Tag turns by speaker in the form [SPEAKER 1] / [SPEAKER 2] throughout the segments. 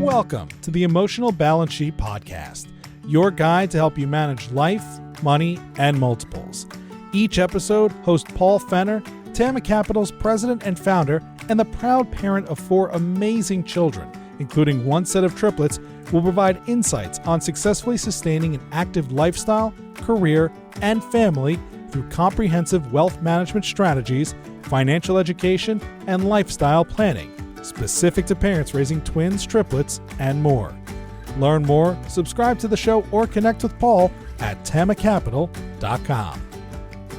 [SPEAKER 1] welcome to the Emotional Balance Sheet Podcast, your guide to help you manage life, money, and multiples. Each episode, host Paul Fenner, Tama Capital's president and founder, and the proud parent of 4 amazing children, including 1 set of triplets, will provide insights on successfully sustaining an active lifestyle, career, and family through comprehensive wealth management strategies, financial education, and lifestyle planning, specific to parents raising twins, triplets, and more. Learn more, subscribe to the show, or connect with Paul at tamacapital.com.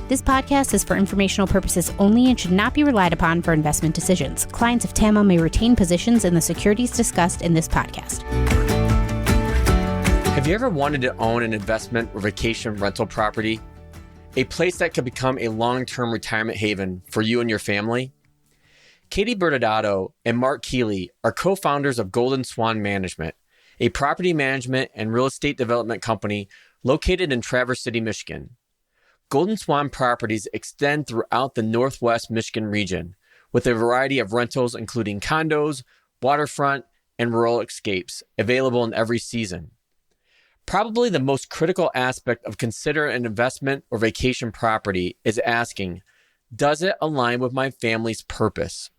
[SPEAKER 2] This podcast is for informational purposes only and should not be relied upon for investment decisions. Clients of TAMA may retain positions in the securities discussed in this podcast.
[SPEAKER 3] Have you ever wanted to own an investment or vacation rental property? A place that could become a long-term retirement haven for you and your family? Katy Bertodatto and Mark Keely are co-founders of Golden Swan Management, a property management and real estate development company located in Traverse City, Michigan. Golden Swan properties extend throughout the Northwest Michigan region with a variety of rentals including condos, waterfront, and rural escapes available in every season. Probably the most critical aspect of considering an investment or vacation property is asking, does it align with my family's purpose?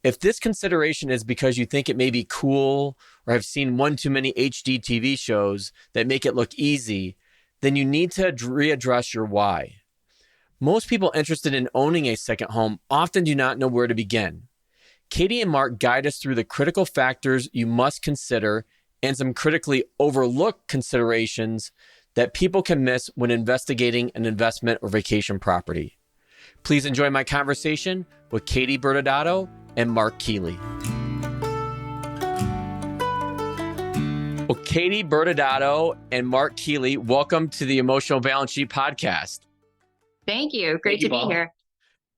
[SPEAKER 3] If this consideration is because you think it may be cool or have seen one too many HGTV shows that make it look easy, then you need to readdress your why. Most people interested in owning a second home often do not know where to begin. Katy and Mark guide us through the critical factors you must consider and some critically overlooked considerations that people can miss when investigating an investment or vacation property. Please enjoy my conversation with Katy Bertodatto and Mark Keely. Well, Katy Bertodatto and Mark Keely, welcome to the Emotional Balance Sheet Podcast.
[SPEAKER 4] Thank you. Great to be here.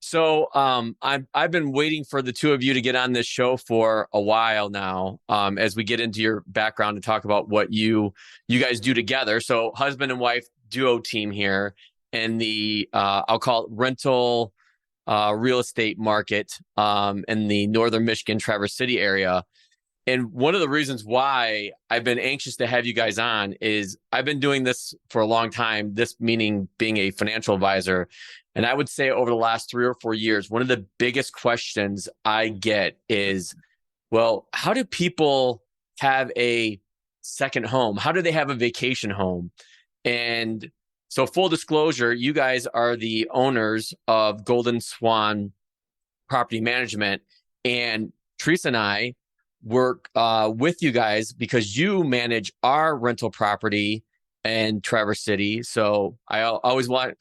[SPEAKER 3] So I've been waiting for the two of you to get on this show for a while now, as we get into your background and talk about what you guys do together. So husband and wife duo team here in the, I'll call it rental real estate market in the northern Michigan, Traverse City area. And one of the reasons why I've been anxious to have you guys on is I've been doing this for a long time, this meaning being a financial advisor. And I would say over the last 3 or 4 years, one of the biggest questions I get is, well, how do people have a second home? How do they have a vacation home? And so full disclosure, you guys are the owners of Golden Swan Property Management. And Teresa and I work with you guys because you manage our rental property in Traverse City. So I always like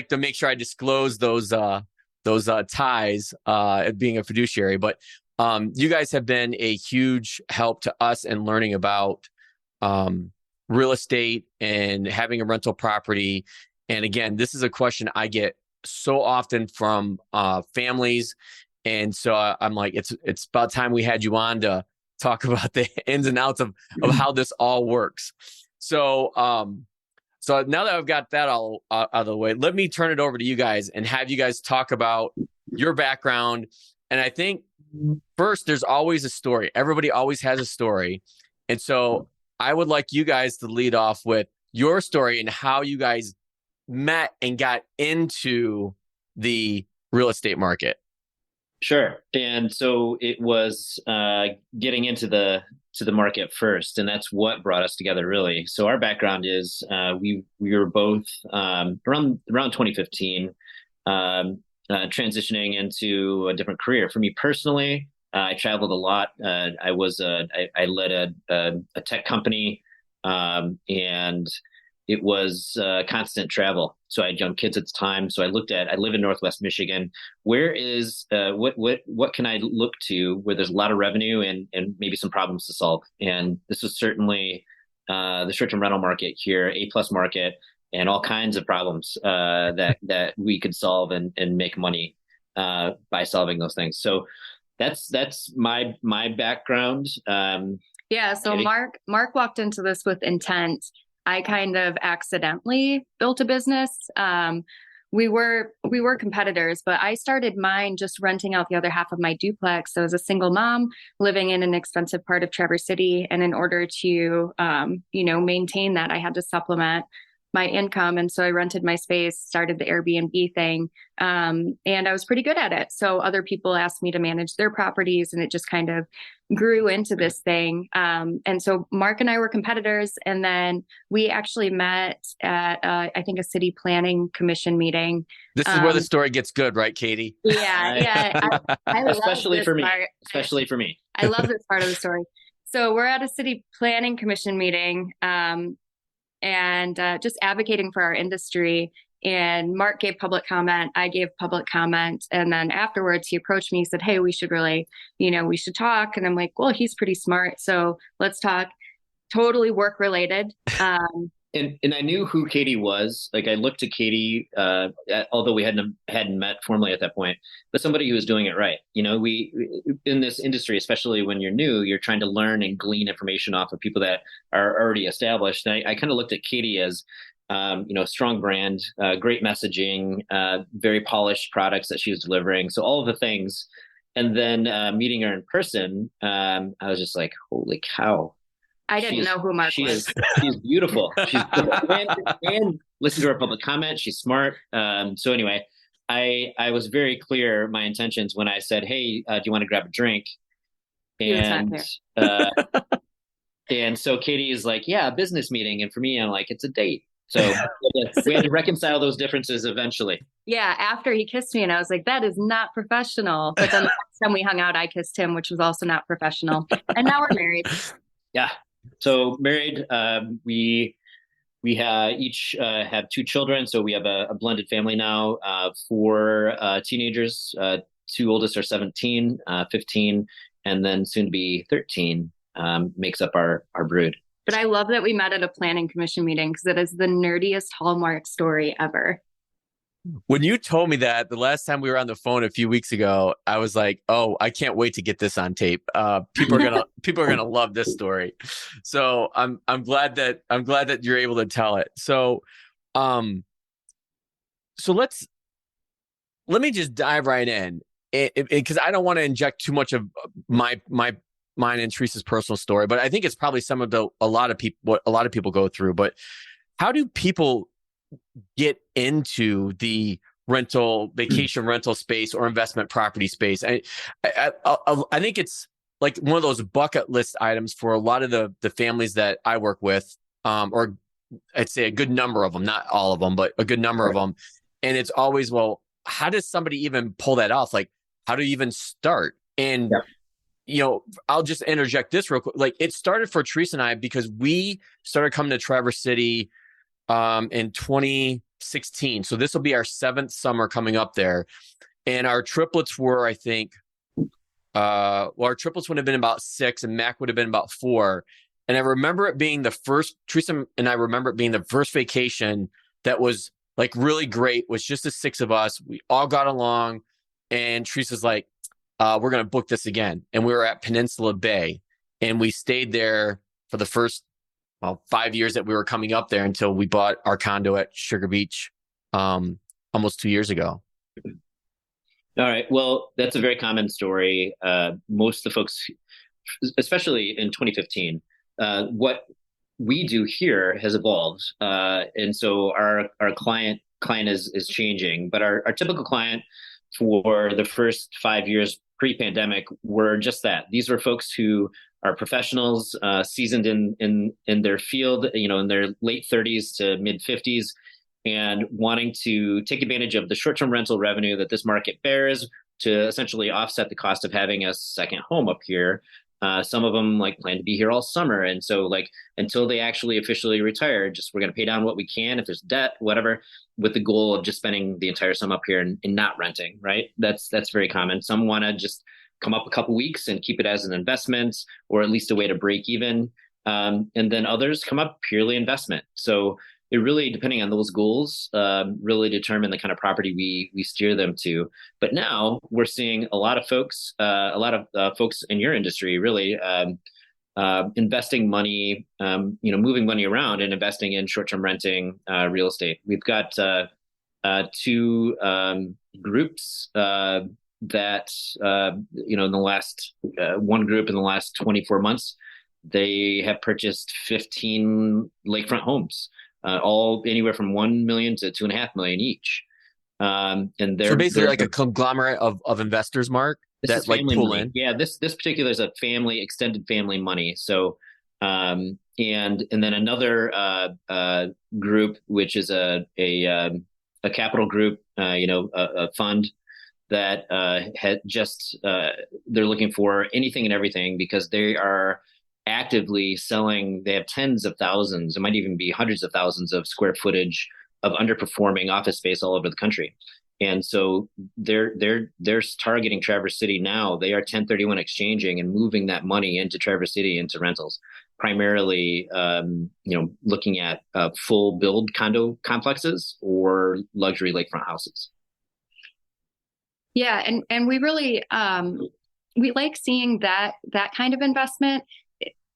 [SPEAKER 3] to make sure I disclose those ties being a fiduciary. But you guys have been a huge help to us in learning about real estate and having a rental property. And again, this is a question I get so often from families. And so I'm like, it's about time we had you on to talk about the ins and outs of how this all works. So so now that I've got that all out of the way, let me turn it over to you guys and have you guys talk about your background. And I think first, there's always a story. Everybody always has a story. And so I would like you guys to lead off with your story and how you guys met and got into the real estate market.
[SPEAKER 5] Sure. And so it was getting into the market first, and that's what brought us together, really. So our background is we were both around 2015 transitioning into a different career. For me personally, I traveled a lot. I led a tech company, and it was constant travel. So I had young kids at the time. So I live in Northwest Michigan. Where is, what can I look to where there's a lot of revenue and maybe some problems to solve? And this was certainly the short-term rental market here, A+ market, and all kinds of problems that we could solve and make money by solving those things. So that's my background.
[SPEAKER 4] Yeah. So
[SPEAKER 5] Katy?
[SPEAKER 4] Mark walked into this with intent. I kind of accidentally built a business. we were competitors, but I started mine just renting out the other half of my duplex. So I was a single mom living in an expensive part of Traverse City. And in order to, maintain that, I had to supplement my income. And so I rented my space, started the Airbnb thing. And I was pretty good at it. So other people asked me to manage their properties, and it just kind of grew into this thing. And so Mark and I were competitors. And then we actually met at, I think, a city planning commission meeting.
[SPEAKER 3] This is where the story gets good, right, Katie?
[SPEAKER 4] Yeah. I
[SPEAKER 5] especially for me. Especially for me.
[SPEAKER 4] I love this part of the story. So we're at a city planning commission meeting. And just advocating for our industry. And Mark gave public comment. I gave public comment. And then afterwards, he approached me. He said, hey, we should really, we should talk. And I'm like, well, he's pretty smart. So let's talk. Totally work related.
[SPEAKER 5] And I knew who Katy was. Like, I looked at Katy, although we hadn't met formally at that point, but somebody who was doing it right. We in this industry, especially when you're new, you're trying to learn and glean information off of people that are already established. And I kind of looked at Katy as, strong brand, great messaging, very polished products that she was delivering. So all of the things. And then meeting her in person, I was just like, holy cow.
[SPEAKER 4] I didn't know who Mark was.
[SPEAKER 5] She's beautiful. She's and listen to her public comment. She's smart. So anyway, I was very clear my intentions when I said, "Hey, do you want to grab a drink?" And and so Katy is like, "Yeah, a business meeting." And for me, I'm like, "It's a date." So we had to reconcile those differences eventually.
[SPEAKER 4] Yeah, after he kissed me, and I was like, "That is not professional." But then the next time we hung out, I kissed him, which was also not professional. And now we're married.
[SPEAKER 5] Yeah. So married, we each have 2 children. So we have a blended family now, 4 teenagers. 2 oldest are 17, 15, and then soon to be 13 makes up our brood.
[SPEAKER 4] But I love that we met at a planning commission meeting, because it is the nerdiest Hallmark story ever.
[SPEAKER 3] When you told me that the last time we were on the phone a few weeks ago, I was like, "Oh, I can't wait to get this on tape. People are gonna love this story." So I'm glad that you're able to tell it. So, let me just dive right in, because I don't want to inject too much of mine and Teresa's personal story, but I think it's probably what a lot of people go through. But how do people get into the vacation rental space or investment property space? I think it's like one of those bucket list items for a lot of the families that I work with, or I'd say a good number of them, not all of them, but a good number of them. And it's always, well, how does somebody even pull that off? Like, how do you even start? And I'll just interject this real quick. Like, it started for Teresa and I because we started coming to Traverse City in 2016. So this will be our 7th summer coming up there. And our triplets were, I think, our triplets would have been about 6 and Mac would have been about 4. And I remember it being Teresa and I remember it being the first vacation that was like really great, was just the 6 of us. We all got along, and Teresa's like, we're going to book this again. And we were at Peninsula Bay, and we stayed there for the first 5 years that we were coming up there until we bought our condo at Sugar Beach almost 2 years ago.
[SPEAKER 5] All right. Well, that's a very common story. Most of the folks, especially in 2015, what we do here has evolved. And so our client is changing, but our typical client for the first 5 years pre-pandemic were just that. These were folks who are professionals, seasoned in their field, in their late 30s to mid 50s, and wanting to take advantage of the short-term rental revenue that this market bears to essentially offset the cost of having a second home up here. Some of them plan to be here all summer. And so until they actually officially retire, we're going to pay down what we can, if there's debt, whatever, with the goal of just spending the entire sum up here and not renting, right? That's very common. Some want to just come up a couple weeks and keep it as an investment, or at least a way to break even. And then others come up purely investment. So it really, depending on those goals, really determine the kind of property we steer them to. But now we're seeing a lot of folks in your industry really investing money, moving money around and investing in short-term renting real estate. We've got to groups that, in the last, one group in the last 24 months, they have purchased 15 lakefront homes, all anywhere from 1 million to 2.5 million each. And
[SPEAKER 3] so basically like a conglomerate of investors, Mark, that like pull
[SPEAKER 5] money.
[SPEAKER 3] in.
[SPEAKER 5] Yeah, this particular is a extended family money. So, and then another group, which is a capital group, a fund that had just they're looking for anything and everything because they are actively selling. They have tens of thousands, it might even be hundreds of thousands of square footage of underperforming office space all over the country. And so they're targeting Traverse City now. They are 1031 exchanging and moving that money into Traverse City into rentals, primarily, looking at full build condo complexes or luxury lakefront houses.
[SPEAKER 4] Yeah, and we really we like seeing that kind of investment.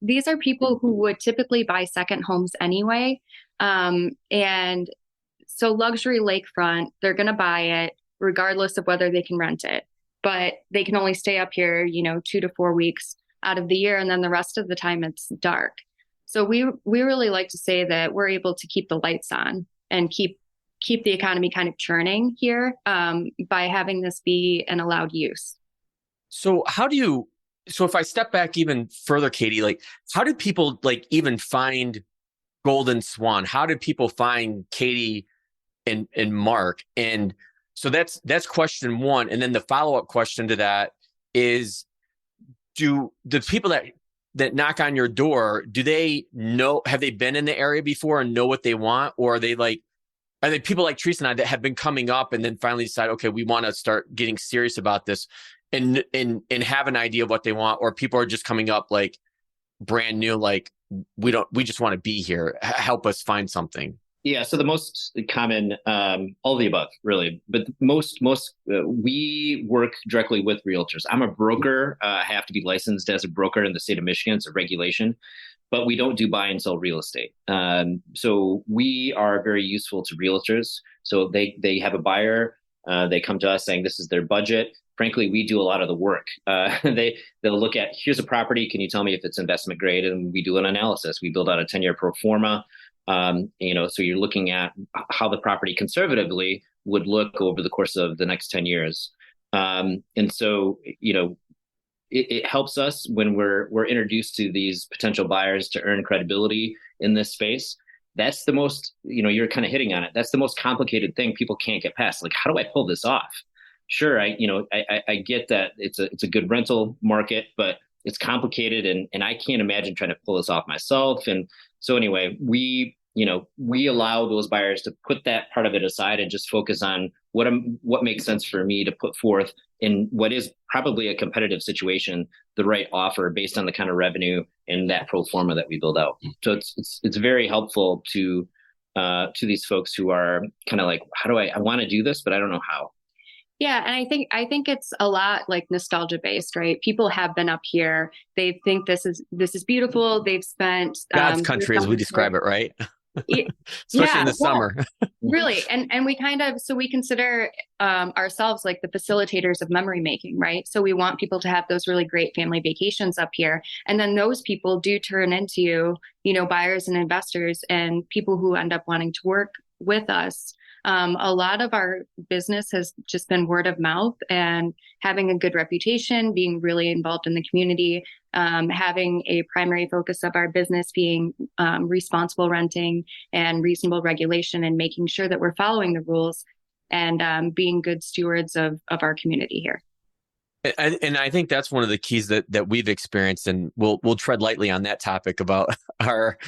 [SPEAKER 4] These are people who would typically buy second homes anyway, and so luxury lakefront, they're going to buy it regardless of whether they can rent it, but they can only stay up here, 2 to 4 weeks out of the year, and then the rest of the time it's dark. So we really like to say that we're able to keep the lights on and keep the economy kind of churning here by having this be an allowed use.
[SPEAKER 3] So if I step back even further, Katy, like how do people like even find Golden Swan? How did people find Katy and Mark? And so that's question one. And then the follow-up question to that is, do the people that knock on your door, do they know, have they been in the area before and know what they want? Or are they people like Teresa and I that have been coming up and then finally decide, okay, we want to start getting serious about this and have an idea of what they want? Or people are just coming up like brand new, like we just want to be here. Help us find something.
[SPEAKER 5] Yeah. So the most common, all of the above, really. But most we work directly with realtors. I'm a broker. I have to be licensed as a broker in the state of Michigan. It's a regulation, but we don't do buy and sell real estate. So we are very useful to realtors. So they have a buyer. They come to us saying this is their budget. Frankly, we do a lot of the work. They'll look at, here's a property. Can you tell me if it's investment grade? And we do an analysis. We build out a 10-year pro forma. So you're looking at how the property conservatively would look over the course of the next 10 years. And so, it helps us when we're introduced to these potential buyers to earn credibility in this space. That's the most, you're kind of hitting on it. That's the most complicated thing people can't get past. Like, how do I pull this off? Sure. I get that it's a good rental market, but it's complicated and I can't imagine trying to pull this off myself. And so anyway, we allow those buyers to put that part of it aside and just focus on what makes sense for me to put forth in what is probably a competitive situation, the right offer based on the kind of revenue and that pro forma that we build out. So it's very helpful to these folks who are kind of like, how do I want to do this, but I don't know how.
[SPEAKER 4] Yeah. And I think it's a lot like nostalgia based, right? People have been up here. They think this is beautiful. They've spent
[SPEAKER 3] God's country as we describe it, right? Especially in the summer.
[SPEAKER 4] Really. And we we consider ourselves like the facilitators of memory making, right? So we want people to have those really great family vacations up here. And then those people do turn into, buyers and investors and people who end up wanting to work with us. A lot of our business has just been word of mouth and having a good reputation, being really involved in the community, having a primary focus of our business being responsible renting and reasonable regulation and making sure that we're following the rules and being good stewards of our community here.
[SPEAKER 3] And I think that's one of the keys that we've experienced, and we'll tread lightly on that topic about our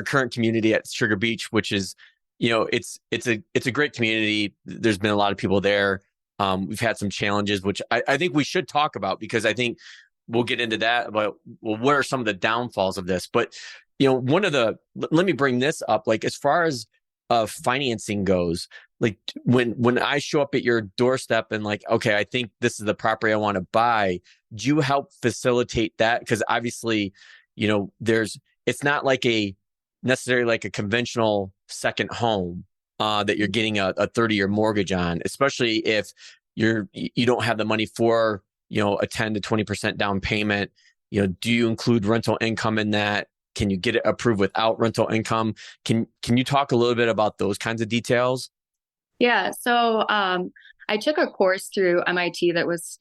[SPEAKER 3] current community at Sugar Beach, which is, it's a great community. There's been a lot of people there. We've had some challenges, which I think we should talk about because I think we'll get into that about, well, what are some of the downfalls of this? But, let me bring this up, like as far as financing goes, like when I show up at your doorstep and like, okay, I think this is the property I want to buy, do you help facilitate that? Because obviously, it's not like necessarily like a conventional second home. that you're getting a 30-year mortgage on, especially if you don't have the money for, a 10 to 20% down payment. Do you include rental income in that? Can you get it approved without rental income? Can you talk a little bit about those kinds of details?
[SPEAKER 4] Yeah. So I took a course through MIT that was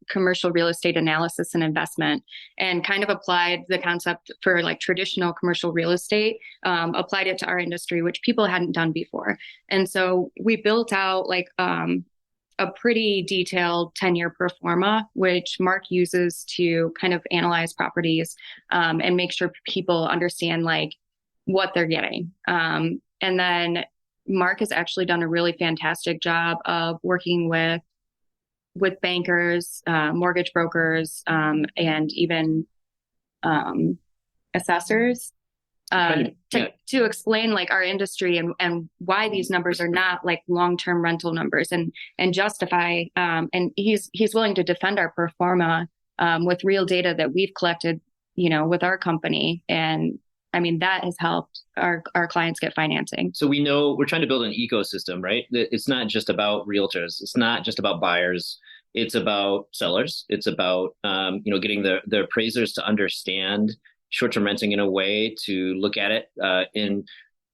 [SPEAKER 4] commercial real estate analysis and investment, and kind of applied the concept for like traditional commercial real estate, applied it to our industry, which people hadn't done before. And so we built out like a pretty detailed 10-year pro forma, which Mark uses to kind of analyze properties and make sure people understand like what they're getting. And then Mark has actually done a really fantastic job of working with bankers, mortgage brokers, and even assessors to explain like our industry and why these numbers are not like long-term rental numbers, and justify. And he's willing to defend our pro forma with real data that we've collected, with our company. And I mean, that has helped our clients get financing. So we know we're trying to build an ecosystem, right? It's not just about realtors. It's not just about buyers. It's about sellers. It's about, getting the appraisers to understand short-term renting in a way to look at it in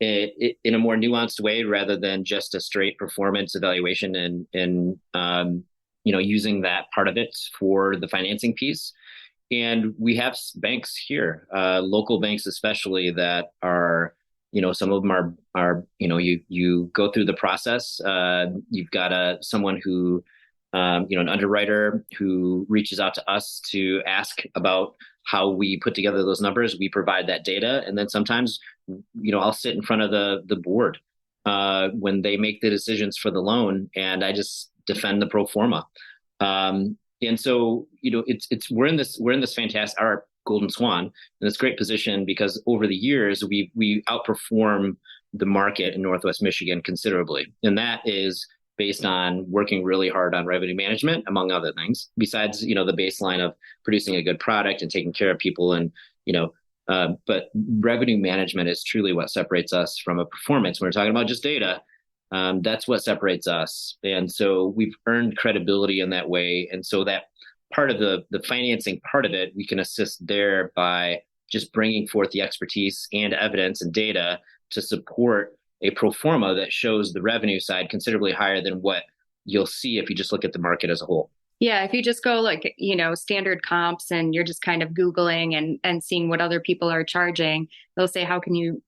[SPEAKER 4] a more nuanced way, rather than just a straight performance evaluation and using that part of it for the financing piece. And we have banks here, local banks especially, that are, some of them are you go through the process. You've got someone who, an underwriter who reaches out to us to ask about how we put together those numbers. We provide that data. And then sometimes, I'll sit in front of the board when they make the decisions for the loan, and I just defend the pro forma. And so, we're in this fantastic, our Golden Swan, in this great position because over the years we outperform the market in Northwest Michigan considerably, and that is based on working really hard on revenue management, among other things. Besides, the baseline of producing a good product and taking care of people, and but revenue management is truly what separates us from a performance. When we're talking about just data. That's what separates us. And so we've earned credibility in that way. And so that part of the financing part of it, we can assist there by just bringing forth the expertise and evidence and data to support a pro forma that shows the revenue side considerably higher than what you'll see if you just look at the market as a whole. Yeah, if you just go like, standard comps and you're just kind of Googling and seeing what other people are charging, they'll say, how can you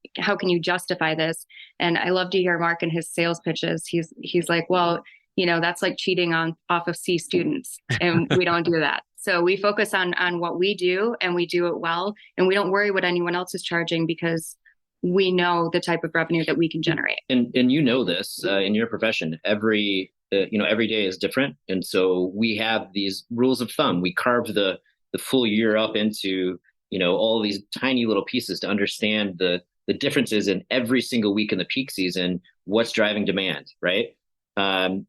[SPEAKER 4] justify this? And I love to hear Mark in his sales pitches. He's like, well, that's like cheating off of C students, and we don't do that. So we focus on what we do, and we do it well, and we don't worry what anyone else is charging because we know the type of revenue that we can generate. And this in your profession, every day is different. And so we have these rules of thumb. We carved the full year up into, all these tiny little pieces to understand the differences in every single week in the peak season, what's driving demand, right?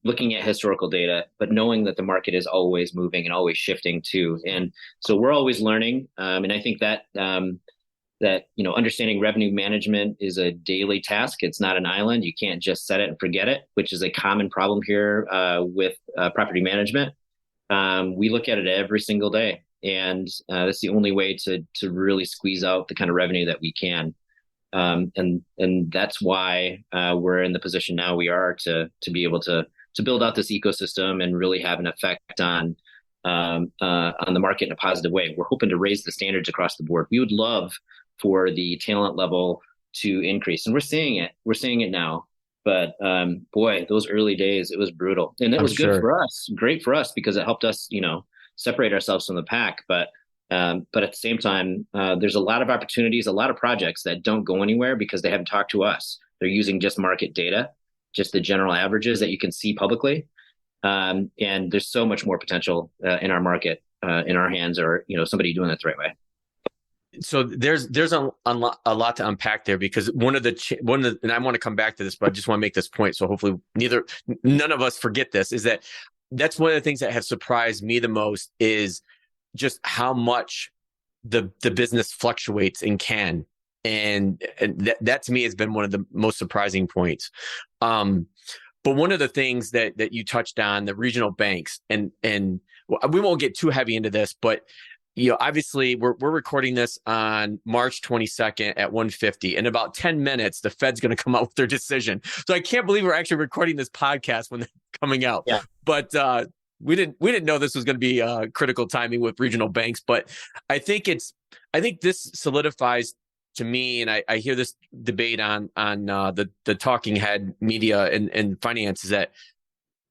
[SPEAKER 4] Looking at historical data, but knowing that the market is always moving and always shifting too. And so we're always learning. And I think that understanding revenue management is a daily task. It's not an island. You can't just set it and forget it, which is a common problem here with property management. We look at it every single day, and that's the only way to really squeeze out the kind of revenue that we can. And that's why we're in the position now we are to be able to build out this ecosystem and really have an effect on the market in a positive way. We're hoping to raise the standards across the board. We would love for the talent level to increase. And we're seeing it now, but boy, those early days, it was brutal, and it was good for us, great for us, because it helped us, separate ourselves from the pack. But at the same time, there's a lot of opportunities, a lot of projects that don't go anywhere because they haven't talked to us. They're using just market data, just the general averages that you can see publicly. And there's so much more potential in our market, in our hands, or, somebody doing it the right way.
[SPEAKER 3] So there's a lot to unpack there, because one of the and I want to come back to this, but I just want to make this point. So hopefully none of us forget this, is that's one of the things that have surprised me the most, is just how much the business fluctuates and can. And that to me has been one of the most surprising points. But one of the things that you touched on, the regional banks, and we won't get too heavy into this, but obviously we're recording this on March 22nd at 1:50. In about 10 minutes, the Fed's going to come out with their decision. So I can't believe we're actually recording this podcast when they're coming out.
[SPEAKER 5] Yeah.
[SPEAKER 3] But we didn't know this was going to be critical timing with regional banks. But I think this solidifies to me, and I hear this debate on the talking head media and finance, is that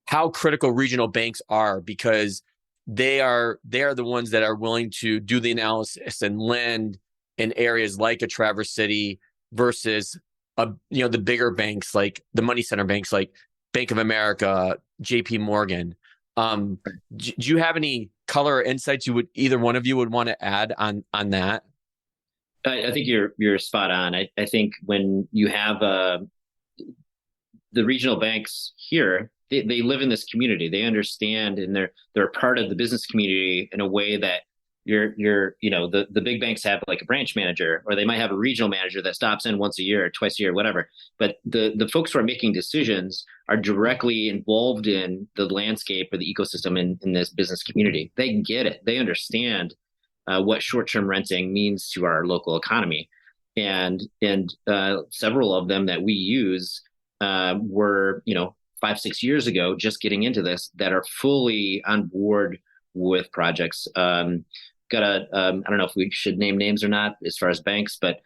[SPEAKER 3] how critical regional banks are, because they are the ones that are willing to do the analysis and lend in areas like a Traverse City versus the bigger banks, like the money center banks like Bank of America, JP Morgan. Do you have any color or insights either one of you would want to add on that?
[SPEAKER 5] I think you're spot on. I think when you have the regional banks here, they live in this community. They understand, and they're a part of the business community in a way that the big banks have like a branch manager, or they might have a regional manager that stops in once a year or twice a year, whatever. But the folks who are making decisions are directly involved in the landscape or the ecosystem in this business community. They get it. They understand what short-term renting means to our local economy, and several of them that we use were 5-6 years ago just getting into this, that are fully on board with projects. I don't know if we should name names or not as far as banks, but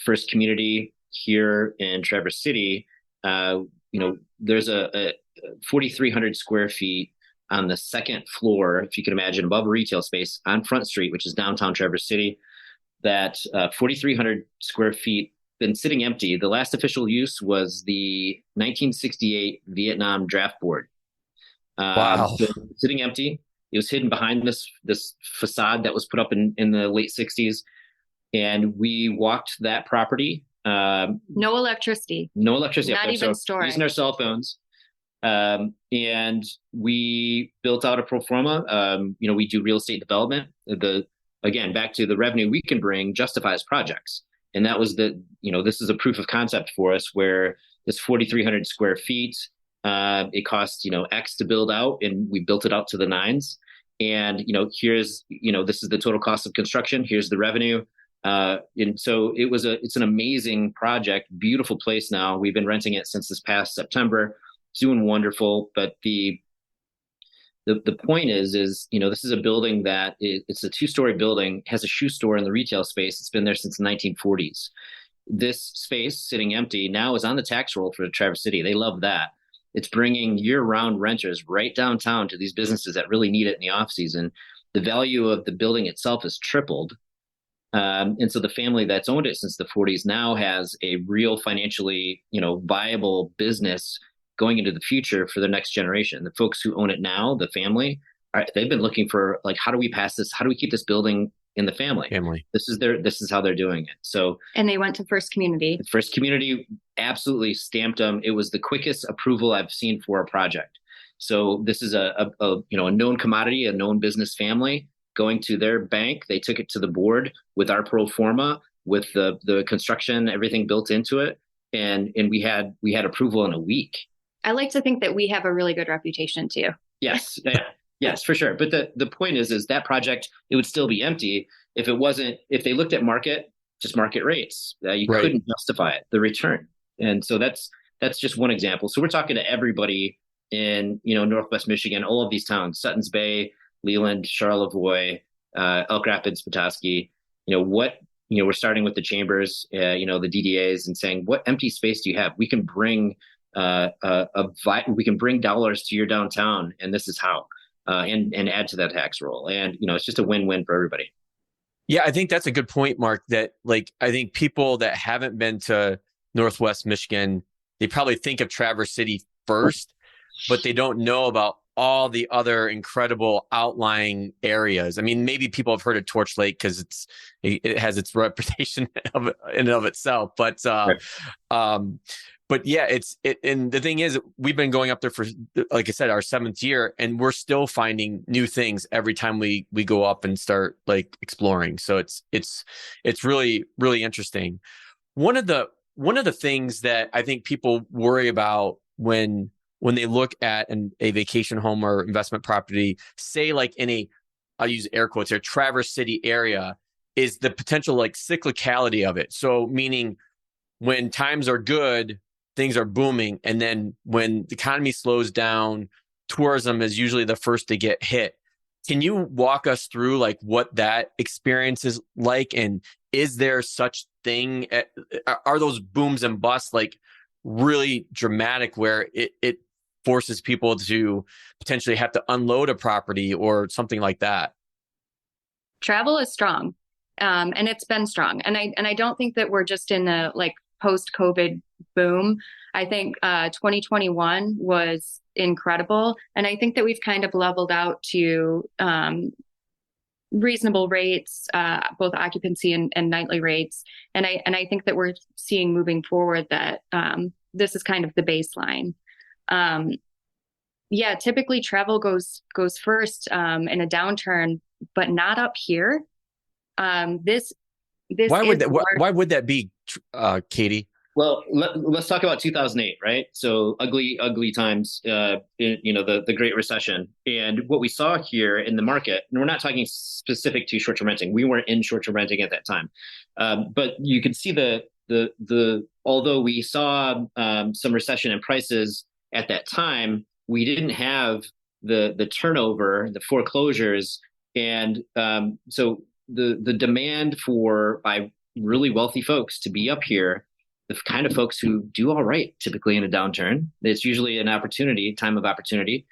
[SPEAKER 5] First Community here in Traverse City, there's a 4,300 square feet on the second floor, if you can imagine, above a retail space on Front Street, which is downtown Traverse City. That 4,300 square feet been sitting empty. The last official use was the 1968 Vietnam draft board.
[SPEAKER 3] Wow.
[SPEAKER 5] So sitting empty. It was hidden behind this facade that was put up in the late 60s. And we walked that property.
[SPEAKER 4] No electricity.
[SPEAKER 5] Not
[SPEAKER 4] even storage.
[SPEAKER 5] Using our cell phones. And we built out a pro forma. We do real estate development. Again, back to the revenue we can bring justifies projects. And that was this is a proof of concept for us, where this 4,300 square feet, it cost, X to build out, and we built it out to the nines. And, here's, this is the total cost of construction. Here's the revenue. And so it's an amazing project, beautiful place now. We've been renting it since this past September, doing wonderful. But the point is, this is a building that it's a 2-story building, has a shoe store in the retail space. It's been there since the 1940s. This space sitting empty now is on the tax roll for Traverse City. They love that. It's bringing year-round renters right downtown to these businesses that really need it in the off season. The value of the building itself has tripled. And so the family that's owned it since the 40s now has a real financially, viable business going into the future for the next generation. The folks who own it now, the family, they've been looking for, like, how do we pass this? How do we keep this building in the family? This is how they're doing it. So,
[SPEAKER 4] and they went to First Community.
[SPEAKER 5] First Community absolutely stamped them. It was the quickest approval I've seen for a project. So this is a known commodity, a known business family going to their bank. They took it to the board with our pro forma, with the construction, everything built into it, and we had approval in a week.
[SPEAKER 4] I like to think that we have a really good reputation too.
[SPEAKER 5] Yes. Yes, for sure. But the point is that project, it would still be empty if they looked at market rates. You couldn't justify it, the return. And so that's just one example. So we're talking to everybody in, Northwest Michigan, all of these towns, Suttons Bay, Leland, Charlevoix, Elk Rapids, Petoskey. We're starting with the chambers, the DDAs, and saying, what empty space do you have? We can bring we can bring dollars to your downtown, and this is how, and add to that tax roll. And, it's just a win-win for everybody.
[SPEAKER 3] Yeah, I think that's a good point, Mark, that I think people that haven't been to Northwest Michigan, they probably think of Traverse City first, but they don't know about all the other incredible outlying areas. I mean, maybe people have heard of Torch Lake because it has its reputation in and of itself, but But yeah, and the thing is, we've been going up there for, like I said, our 7th year, and we're still finding new things every time we go up and start exploring. So it's really, really interesting. One of the one of the things that I think people worry about when they look at a vacation home or investment property, say like I'll use air quotes here, Traverse City area, is the potential like cyclicality of it. So meaning when times are good, things are booming. And then when the economy slows down, tourism is usually the first to get hit. Can you walk us through like what that experience is like? And is there such thing? Are those booms and busts like really dramatic where it forces people to potentially have to unload a property or something like that?
[SPEAKER 4] Travel is strong. And it's been strong. And I don't think that we're just in a like post-COVID boom. I think 2021 was incredible. And I think that we've kind of leveled out to reasonable rates, both occupancy and nightly rates. And I think that we're seeing moving forward that this is kind of the baseline. Yeah, typically travel goes first in a downturn, but not up here. This
[SPEAKER 3] why would that be, Katy?
[SPEAKER 5] Well, let's talk about 2008, right? So ugly times, the Great Recession. And what we saw here in the market, and we're not talking specific to short-term renting. We weren't in short-term renting at that time. But you could see although we saw some recession in prices at that time, we didn't have the turnover, the foreclosures. And so the demand by really wealthy folks to be up here, the kind of folks who do all right, typically in a downturn, it's usually an time of opportunity.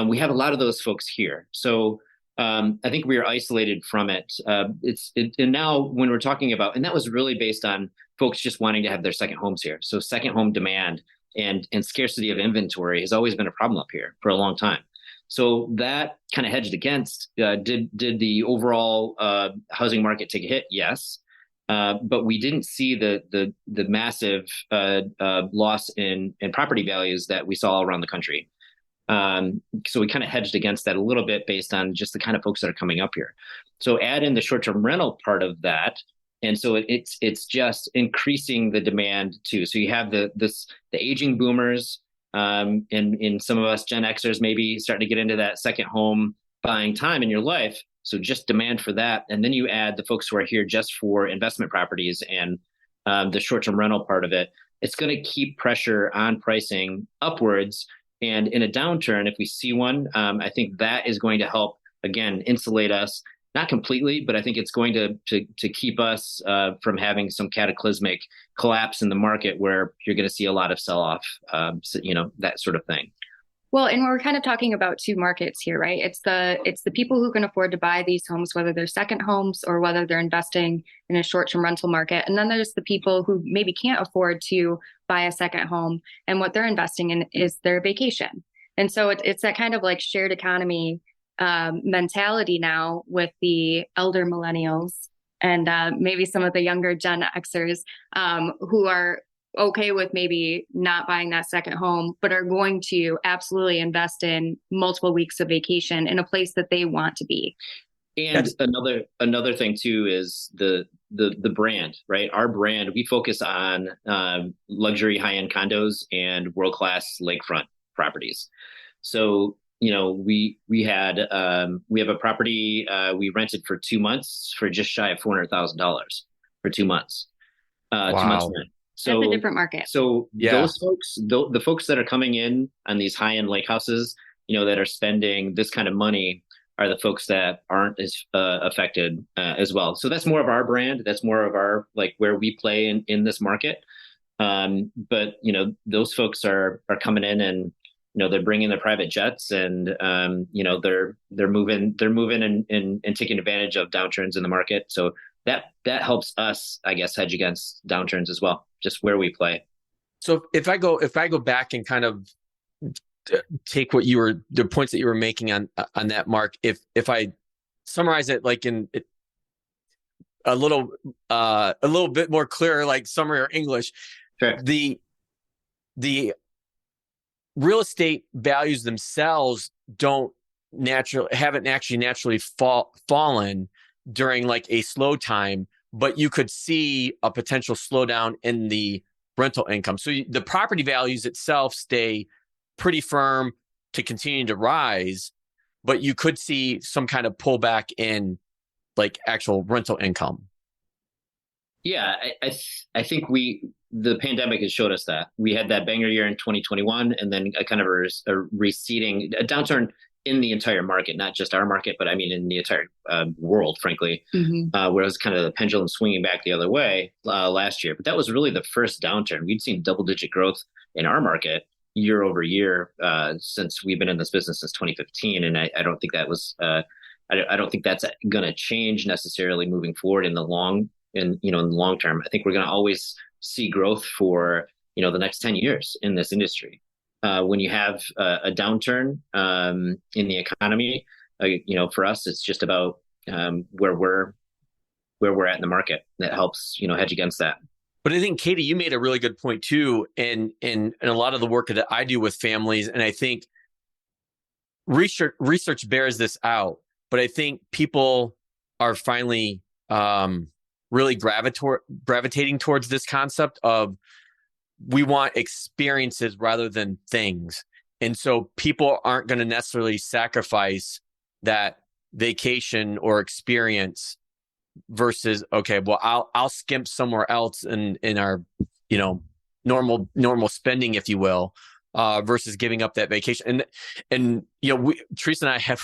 [SPEAKER 5] We have a lot of those folks here. So I think we are isolated from it. And now when we're talking about, and that was really based on folks just wanting to have their second homes here. So second home demand and scarcity of inventory has always been a problem up here for a long time. So that kind of hedged against, did the overall housing market take a hit? Yes. But we didn't see the massive loss in property values that we saw around the country. So we kind of hedged against that a little bit based on just the kind of folks that are coming up here. So add in the short-term rental part of that. And so it's just increasing the demand too. So you have the aging boomers, and some of us Gen Xers maybe starting to get into that second home buying time in your life. So just demand for that. And then you add the folks who are here just for investment properties and the short-term rental part of it. It's going to keep pressure on pricing upwards. And in a downturn, if we see one, I think that is going to help, again, insulate us, not completely, but I think it's going to keep us from having some cataclysmic collapse in the market where you're going to see a lot of sell-off, that sort of thing.
[SPEAKER 4] Well, and we're kind of talking about two markets here, right? It's the people who can afford to buy these homes, whether they're second homes or whether they're investing in a short-term rental market. And then there's the people who maybe can't afford to buy a second home, and what they're investing in is their vacation. And so it's that kind of like shared economy mentality now with the elder millennials and maybe some of the younger Gen Xers who are okay with maybe not buying that second home, but are going to absolutely invest in multiple weeks of vacation in a place that they want to be.
[SPEAKER 5] And another thing too is the brand, right? Our brand, we focus on luxury high-end condos and world-class lakefront properties. So, we have a property we rented for 2 months for just shy of $400,000 for 2 months.
[SPEAKER 3] Wow.
[SPEAKER 5] 2 months rent. So
[SPEAKER 4] that's a different market.
[SPEAKER 5] So those folks, the folks that are coming in on these high-end lake houses, that are spending this kind of money are the folks that aren't as affected as well. So that's more of our brand. That's more of our, like, where we play in this market. But those folks are coming in and, they're bringing their private jets and, they're moving and taking advantage of downturns in the market. So that helps us, I guess, hedge against downturns as well, just where we play.
[SPEAKER 3] So if I go back and kind of take the points that you were making on that, Mark, if I summarize it like in a little bit more clear, like summary or English,
[SPEAKER 5] sure.
[SPEAKER 3] The real estate values themselves haven't actually naturally fallen during like a slow time, but you could see a potential slowdown in the rental income. So the property values itself stay pretty firm to continue to rise, but you could see some kind of pullback in like actual rental income.
[SPEAKER 5] Yeah, I think the pandemic has showed us that. We had that banger year in 2021, and then a kind of a receding, a downturn in the entire market, not just our market, but I mean in the entire world, frankly, where it was kind of the pendulum swinging back the other way last year. But that was really the first downturn. We'd seen double-digit growth in our market year over year since we've been in this business since 2015, and I don't think that was I don't think that's going to change necessarily moving forward in the long term. I think we're going to always see growth for the next 10 years in this industry. When you have a downturn in the economy, for us, it's just about where we're at in the market. That helps hedge against that.
[SPEAKER 3] But I think, Katy, you made a really good point too, in a lot of the work that I do with families, and I think research bears this out. But I think people are finally really gravitating towards this concept of we want experiences rather than things. And so people aren't going to necessarily sacrifice that vacation or experience versus, okay, well, I'll skimp somewhere else in our, normal spending, if you will, versus giving up that vacation. And Teresa and I have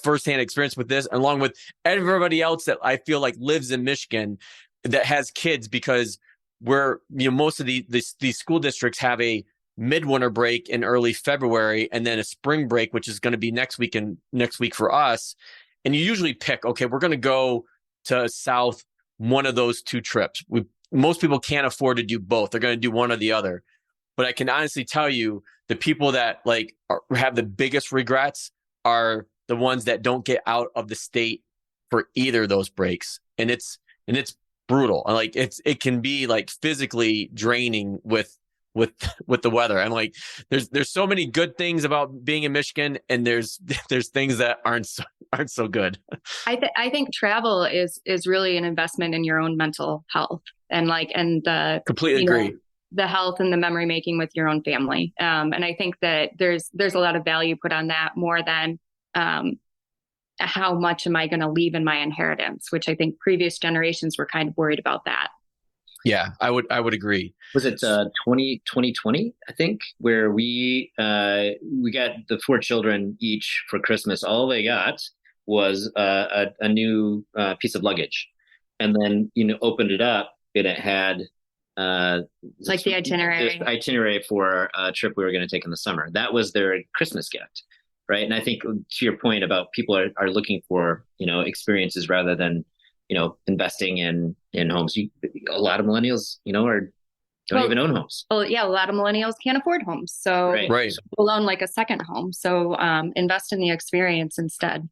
[SPEAKER 3] firsthand experience with this, along with everybody else that I feel like lives in Michigan that has kids, because most of these school districts have a midwinter break in early February and then a spring break, which is going to be next week for us. And you usually pick, okay, we're going to go to South one of those two trips. Most people can't afford to do both. They're going to do one or the other. But I can honestly tell you, the people that have the biggest regrets are the ones that don't get out of the state for either of those breaks. And it's brutal. Like it can be like physically draining with the weather. And like there's so many good things about being in Michigan, and there's things that aren't so good.
[SPEAKER 4] I think travel is really an investment in your own mental health and the
[SPEAKER 3] completely agree.
[SPEAKER 4] The health and the memory making with your own family. And I think that there's a lot of value put on that more than how much am I going to leave in my inheritance, which I think previous generations were kind of worried about that.
[SPEAKER 3] Yeah, I would agree.
[SPEAKER 5] Was it 2020, I think, where we got the 4 children each for Christmas. All they got was a new piece of luggage. And then, opened it up and it had
[SPEAKER 4] the
[SPEAKER 5] itinerary for a trip we were going to take in the summer. That was their Christmas gift, right? And I think to your point about people are looking for experiences rather than investing in homes. A lot of millennials don't even own homes.
[SPEAKER 4] Well, yeah, a lot of millennials can't afford homes, so
[SPEAKER 3] right.
[SPEAKER 4] People own like a second home. So invest in the experience instead.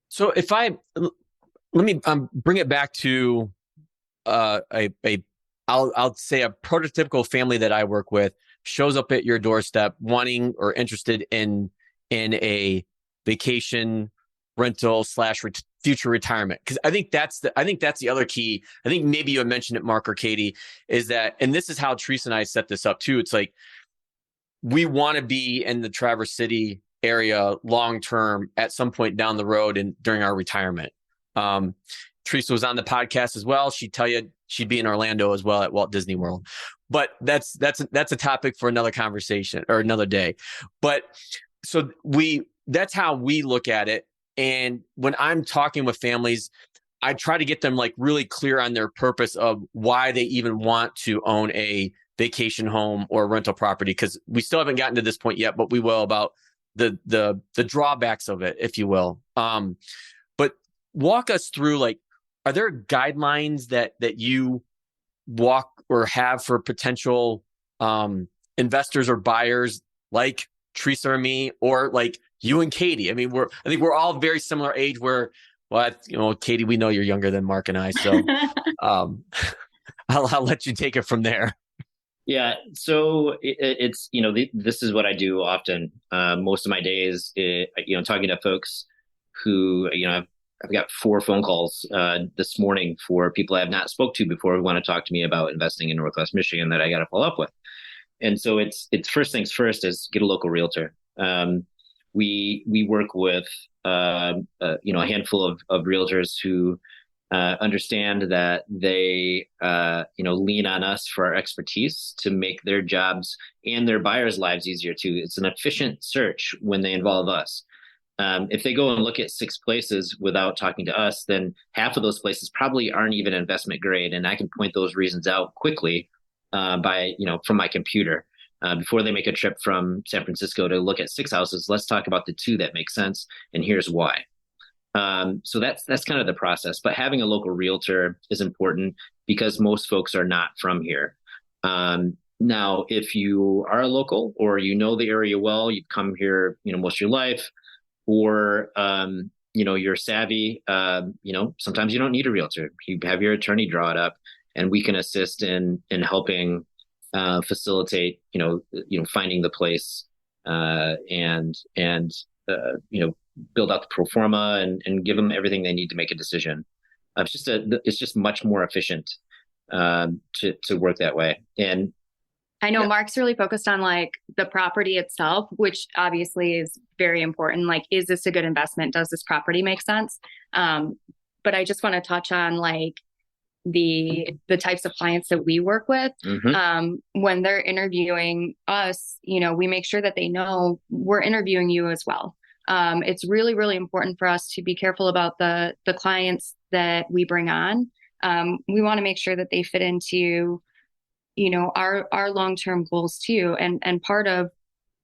[SPEAKER 3] So let me bring it back to I'll say a prototypical family that I work with shows up at your doorstep wanting or interested in a vacation rental / future retirement. Because I think that's the other key. I think maybe you had mentioned it, Mark or Katy, is that, and this is how Teresa and I set this up too. It's like, we want to be in the Traverse City area long-term at some point down the road and during our retirement. Teresa was on the podcast as well. She'd tell you she'd be in Orlando as well at Walt Disney World, but that's a topic for another conversation or another day. But so that's how we look at it. And when I'm talking with families, I try to get them like really clear on their purpose of why they even want to own a vacation home or rental property. Because we still haven't gotten to this point yet, but we will, about the drawbacks of it, if you will. But walk us through, like, are there guidelines that you walk or have for potential investors or buyers like Teresa or me, or like you and Katy? I mean, I think we're all very similar age where, well, Katy, we know you're younger than Mark and I, so I'll let you take it from there.
[SPEAKER 5] Yeah. So it's, this is what I do often. Most of my days, talking to folks who, I've got 4 phone calls this morning for people I have not spoke to before who want to talk to me about investing in Northwest Michigan that I got to follow up with. And so it's first things first is get a local realtor. We work with a handful of realtors who understand that they lean on us for our expertise to make their jobs and their buyers' lives easier too. It's an efficient search when they involve us. If they go and look at 6 places without talking to us, then half of those places probably aren't even investment grade, and I can point those reasons out quickly from my computer. Before they make a trip from San Francisco to look at 6 houses, let's talk about the 2 that make sense, and here's why. So that's kind of the process. But having a local realtor is important because most folks are not from here. Now, if you are a local or you know the area well, you've come here, most of your life, or you're savvy, sometimes you don't need a realtor. You have your attorney draw it up, and we can assist in helping facilitate, finding the place and build out the pro forma and give them everything they need to make a decision. It's just much more efficient to work that way. And
[SPEAKER 4] I know Mark's really focused on like the property itself, which obviously is very important. Like, is this a good investment? Does this property make sense? But I just want to touch on like the types of clients that we work with. When they're interviewing us, we make sure that they know we're interviewing you as well. It's really, really important for us to be careful about the clients that we bring on. We want to make sure that they fit into our long-term goals too. And part of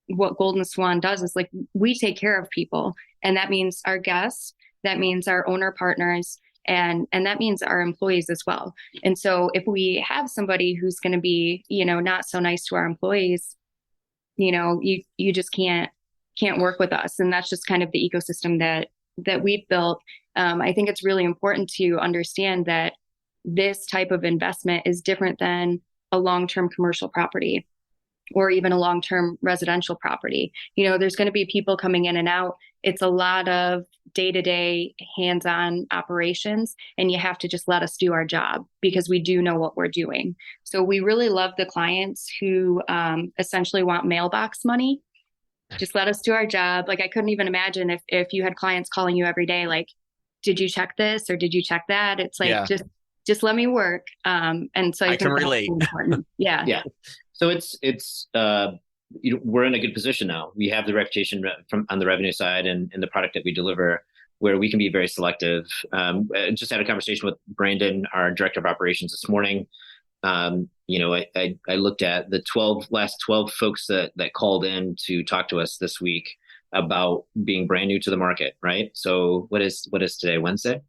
[SPEAKER 4] what Golden Swan does is like, we take care of people, and that means our guests, that means our owner partners, and that means our employees as well. And so if we have somebody who's going to be, not so nice to our employees, you just can't work with us. And that's just kind of the ecosystem that we've built. I think it's really important to understand that this type of investment is different than a long-term commercial property or even a long-term residential property. There's going to be people coming in and out. It's a lot of day-to-day hands-on operations, and you have to just let us do our job because we do know what we're doing. So we really love the clients who essentially want mailbox money. Just let us do our job. Like, I couldn't even imagine if you had clients calling you every day, like, did you check this or did you check that? It's like, just let me work. And so I
[SPEAKER 3] can relate.
[SPEAKER 4] Yeah.
[SPEAKER 5] Yeah. So we're in a good position now. We have the reputation on the revenue side and the product that we deliver, where we can be very selective. I just had a conversation with Brandon, our director of operations, this morning. I looked at the last 12 folks that called in to talk to us this week about being brand new to the market, right? So what is today, Wednesday?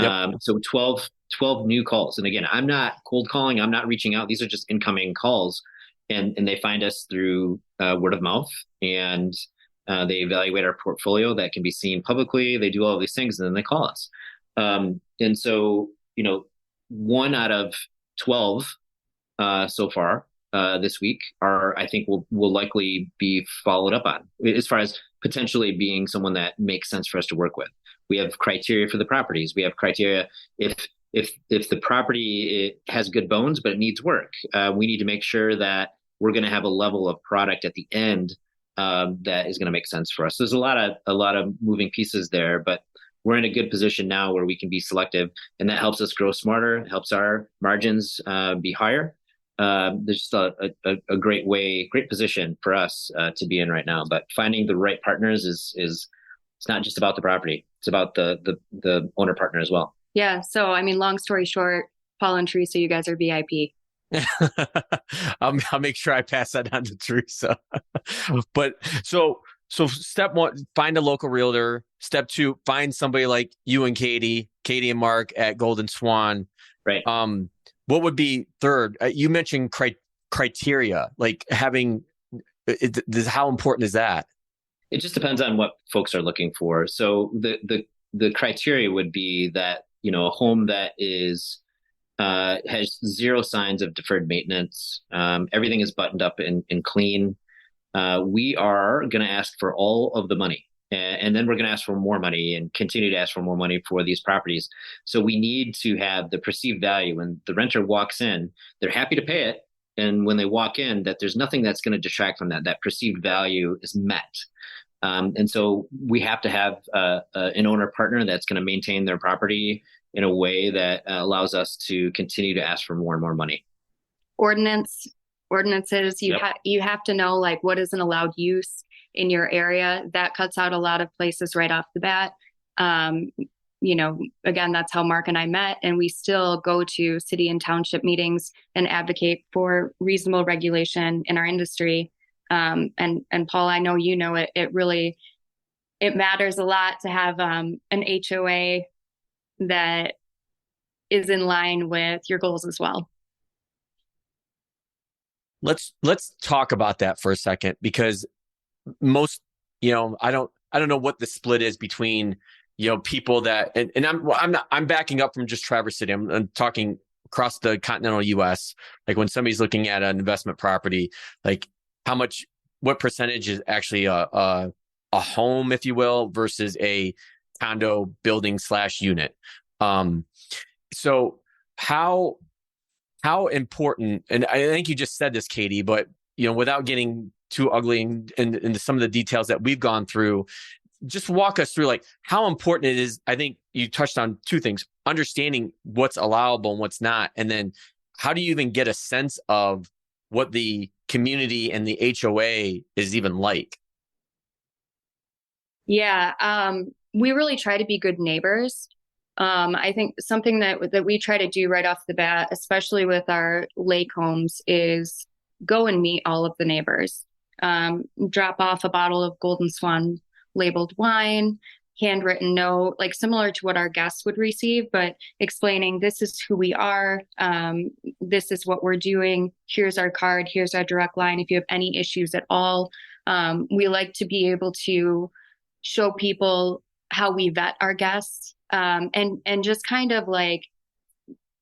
[SPEAKER 5] Yep. So 12 new calls. And again, I'm not cold calling. I'm not reaching out. These are just incoming calls. And they find us through word of mouth, and they evaluate our portfolio that can be seen publicly. They do all of these things, and then they call us. And so, 1 out of 12 so far this week I think will likely be followed up on, as far as potentially being someone that makes sense for us to work with. We have criteria for the properties. We have criteria if the property has good bones, but it needs work. We need to make sure that we're going to have a level of product at the end that is going to make sense for us. So there's a lot of moving pieces there, but we're in a good position now where we can be selective, and that helps us grow smarter, helps our margins be higher. There's just a great position for us to be in right now. But finding the right partners is it's not just about the property; it's about the owner partner as well.
[SPEAKER 4] Yeah. So I mean, long story short, Paul and Teresa, you guys are VIP.
[SPEAKER 3] I'll make sure I pass that on to Teresa. But so step 1, find a local realtor. Step 2, find somebody like you and Katy and Mark at Golden Swan.
[SPEAKER 5] Right.
[SPEAKER 3] What would be third? You mentioned criteria, like having. How important is that?
[SPEAKER 5] It just depends on what folks are looking for. So the criteria would be that a home that has 0 signs of deferred maintenance. Everything is buttoned up and clean. We are going to ask for all of the money. And then we're going to ask for more money and continue to ask for more money for these properties. So we need to have the perceived value. When the renter walks in, they're happy to pay it. And when they walk in, that there's nothing that's going to detract from that. That perceived value is met. And so we have to have an owner partner that's going to maintain their property in a way that allows us to continue to ask for more and more money.
[SPEAKER 4] Ordinances, you have to know like what is an allowed use in your area. That cuts out a lot of places right off the bat. Again, that's how Mark and I met, and we still go to city and township meetings and advocate for reasonable regulation in our industry. And Paul, I know it matters a lot to have an HOA that is in line with your goals as well.
[SPEAKER 3] Let's talk about that for a second, because most, I don't know what the split is between, people that, and I'm backing up from just Traverse City. I'm talking across the continental US. Like when somebody's looking at an investment property, like what percentage is actually a home, if you will, versus a condo building / unit. So how important, and I think you just said this, Katy, but without getting too ugly into some of the details that we've gone through, just walk us through like how important it is. I think you touched on two things: understanding what's allowable and what's not, and then how do you even get a sense of what the community and the HOA is even like?
[SPEAKER 4] Yeah, we really try to be good neighbors. I think something that we try to do right off the bat, especially with our lake homes, is go and meet all of the neighbors. Drop off a bottle of Golden Swan labeled wine, handwritten note, like similar to what our guests would receive, but explaining this is who we are. This is what we're doing. Here's our card. Here's our direct line. If you have any issues at all, we like to be able to show people how we vet our guests, and just kind of like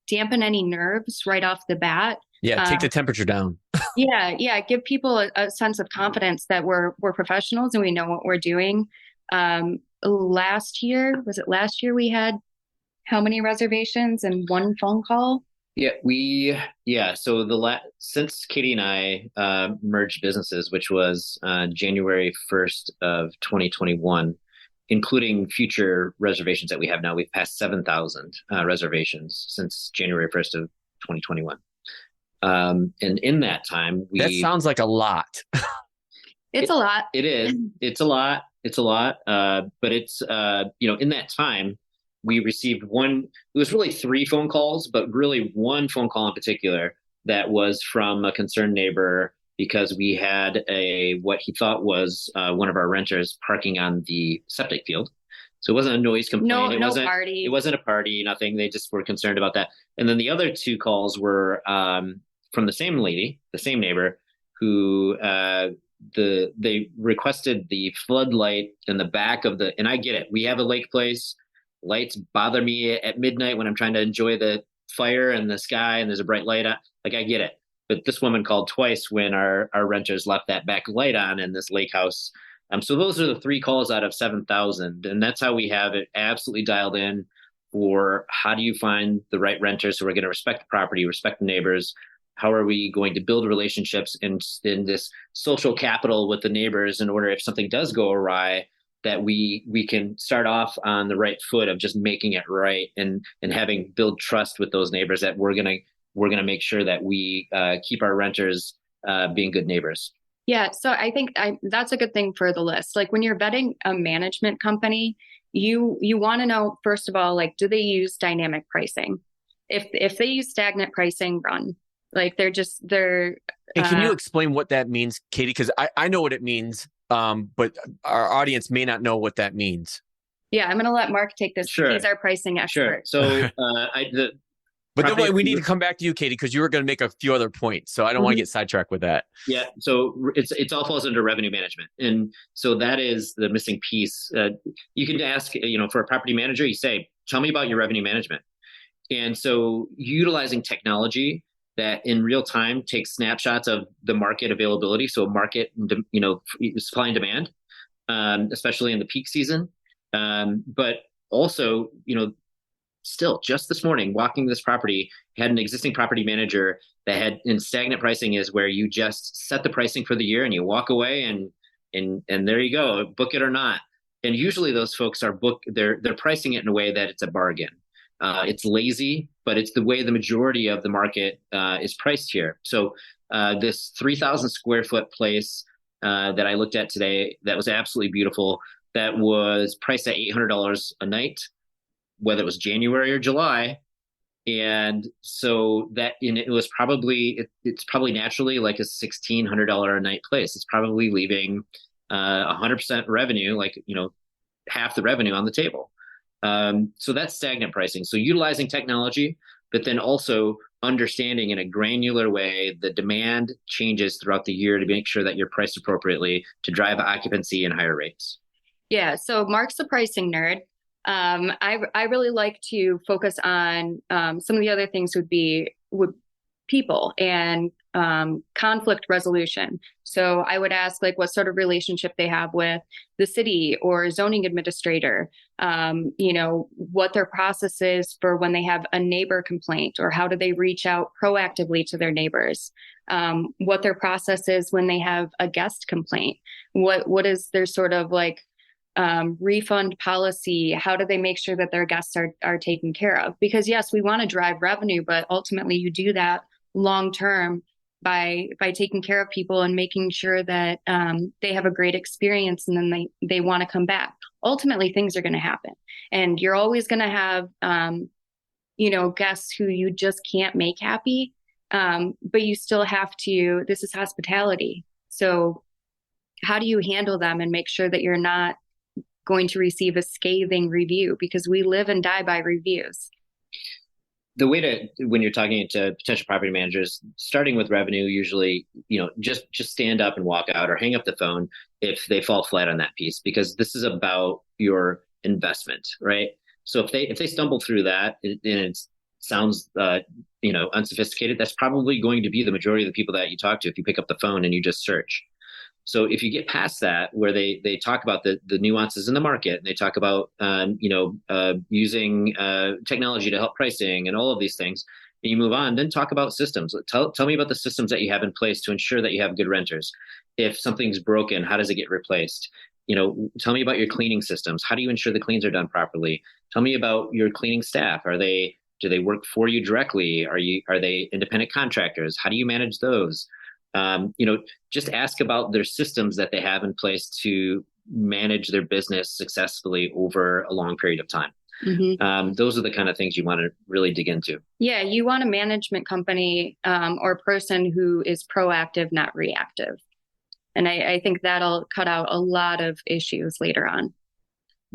[SPEAKER 4] dampen any nerves right off the bat.
[SPEAKER 3] Yeah, take the temperature down.
[SPEAKER 4] Yeah. Give people a sense of confidence that we're professionals and we know what we're doing. Last year we had how many reservations and one phone call? So since Katy and I merged businesses, which was January 1st of 2021, including future reservations that we have now, we've passed 7,000 reservations since January 1st of 2021. And in that time,
[SPEAKER 3] that sounds like a lot.
[SPEAKER 4] It's a lot.
[SPEAKER 5] It is. It's a lot. But it's, in that time, we received it was really 3 phone calls, but really one phone call in particular that was from a concerned neighbor, because we had what he thought was one of our renters parking on the septic field. So it wasn't a noise complaint.
[SPEAKER 4] No party.
[SPEAKER 5] It wasn't a party, nothing. They just were concerned about that. And then the other 2 calls were from the same lady, the same neighbor, who they requested the floodlight in the back of and I get it. We have a lake place. Lights bother me at midnight when I'm trying to enjoy the fire and the sky and there's a bright light on. Like, I get it. But this woman called twice when our renters left that back light on in this lake house. So those are the 3 calls out of 7,000. And that's how we have it absolutely dialed in for how do you find the right renters who are going to respect the property, respect the neighbors. How are we going to build relationships in this social capital with the neighbors in order, if something does go awry, that we can start off on the right foot of just making it right and having build trust with those neighbors, that we're gonna make sure that we keep our renters being good neighbors.
[SPEAKER 4] Yeah, so I think that's a good thing for the list. Like when you're vetting a management company, you want to know, first of all, like, do they use dynamic pricing? If they use stagnant pricing, run. Like they're.
[SPEAKER 3] And can you explain what that means, Katy? Because I know what it means, but our audience may not know what that means.
[SPEAKER 4] Yeah, I'm going to let Mark take this.
[SPEAKER 5] Sure.
[SPEAKER 4] He's our pricing expert.
[SPEAKER 5] Sure. So
[SPEAKER 3] But then we need to come back to you, Katy, because you were going to make a few other points. So I don't want to get sidetracked with that.
[SPEAKER 5] Yeah. So it's all falls under revenue management. And so that is the missing piece. You can ask, for a property manager, you say, tell me about your revenue management. And so utilizing technology that in real time takes snapshots of the market availability. So market, supply and demand. especially in the peak season. But also, still just this morning, walking this property, had an existing property manager that had, in stagnant pricing is where you just set the pricing for the year and you walk away and there you go, book it or not. And usually those folks are they're pricing it in a way that it's a bargain. It's lazy, but it's the way the majority of the market is priced here. So this 3,000 square foot place that I looked at today, that was absolutely beautiful, that was priced at $800 a night, whether it was January or July. And so it was probably, it's probably naturally like a $1,600 a night place. It's probably leaving 100% revenue, like, half the revenue on the table. So that's stagnant pricing. So utilizing technology, but then also understanding in a granular way the demand changes throughout the year to make sure that you're priced appropriately to drive occupancy and higher rates. Yeah.
[SPEAKER 4] So Mark's the pricing nerd. I really like to focus on some of the other things would people and conflict resolution. So I would ask like what sort of relationship they have with the city or zoning administrator, what their process is for when they have a neighbor complaint, or how do they reach out proactively to their neighbors, what their process is when they have a guest complaint, what is their sort of like refund policy, how do they make sure that their guests are taken care of? Because yes, we want to drive revenue, but ultimately you do that long term by taking care of people and making sure that they have a great experience, and then they want to come back. Ultimately, things are going to happen, and you're always going to have guests who you just can't make happy, but you still have to. This is hospitality, so how do you handle them and make sure that you're not going to receive a scathing review, because we live and die by reviews.
[SPEAKER 5] The way when you're talking to potential property managers, starting with revenue, usually, just stand up and walk out or hang up the phone if they fall flat on that piece, because this is about your investment, right? So if they stumble through that and it sounds, unsophisticated, that's probably going to be the majority of the people that you talk to if you pick up the phone and you just search. So if you get past that, where they talk about the nuances in the market, and they talk about using technology to help pricing and all of these things, and you move on, then talk about systems. Tell me about the systems that you have in place to ensure that you have good renters. If something's broken, how does it get replaced? Tell me about your cleaning systems. How do you ensure the cleans are done properly? Tell me about your cleaning staff. Do they work for you directly? Are they independent contractors? How do you manage those? Just ask about their systems that they have in place to manage their business successfully over a long period of time. Mm-hmm. Those are the kind of things you want to really dig into.
[SPEAKER 4] Yeah, you want a management company or person who is proactive, not reactive. And I think that'll cut out a lot of issues later on.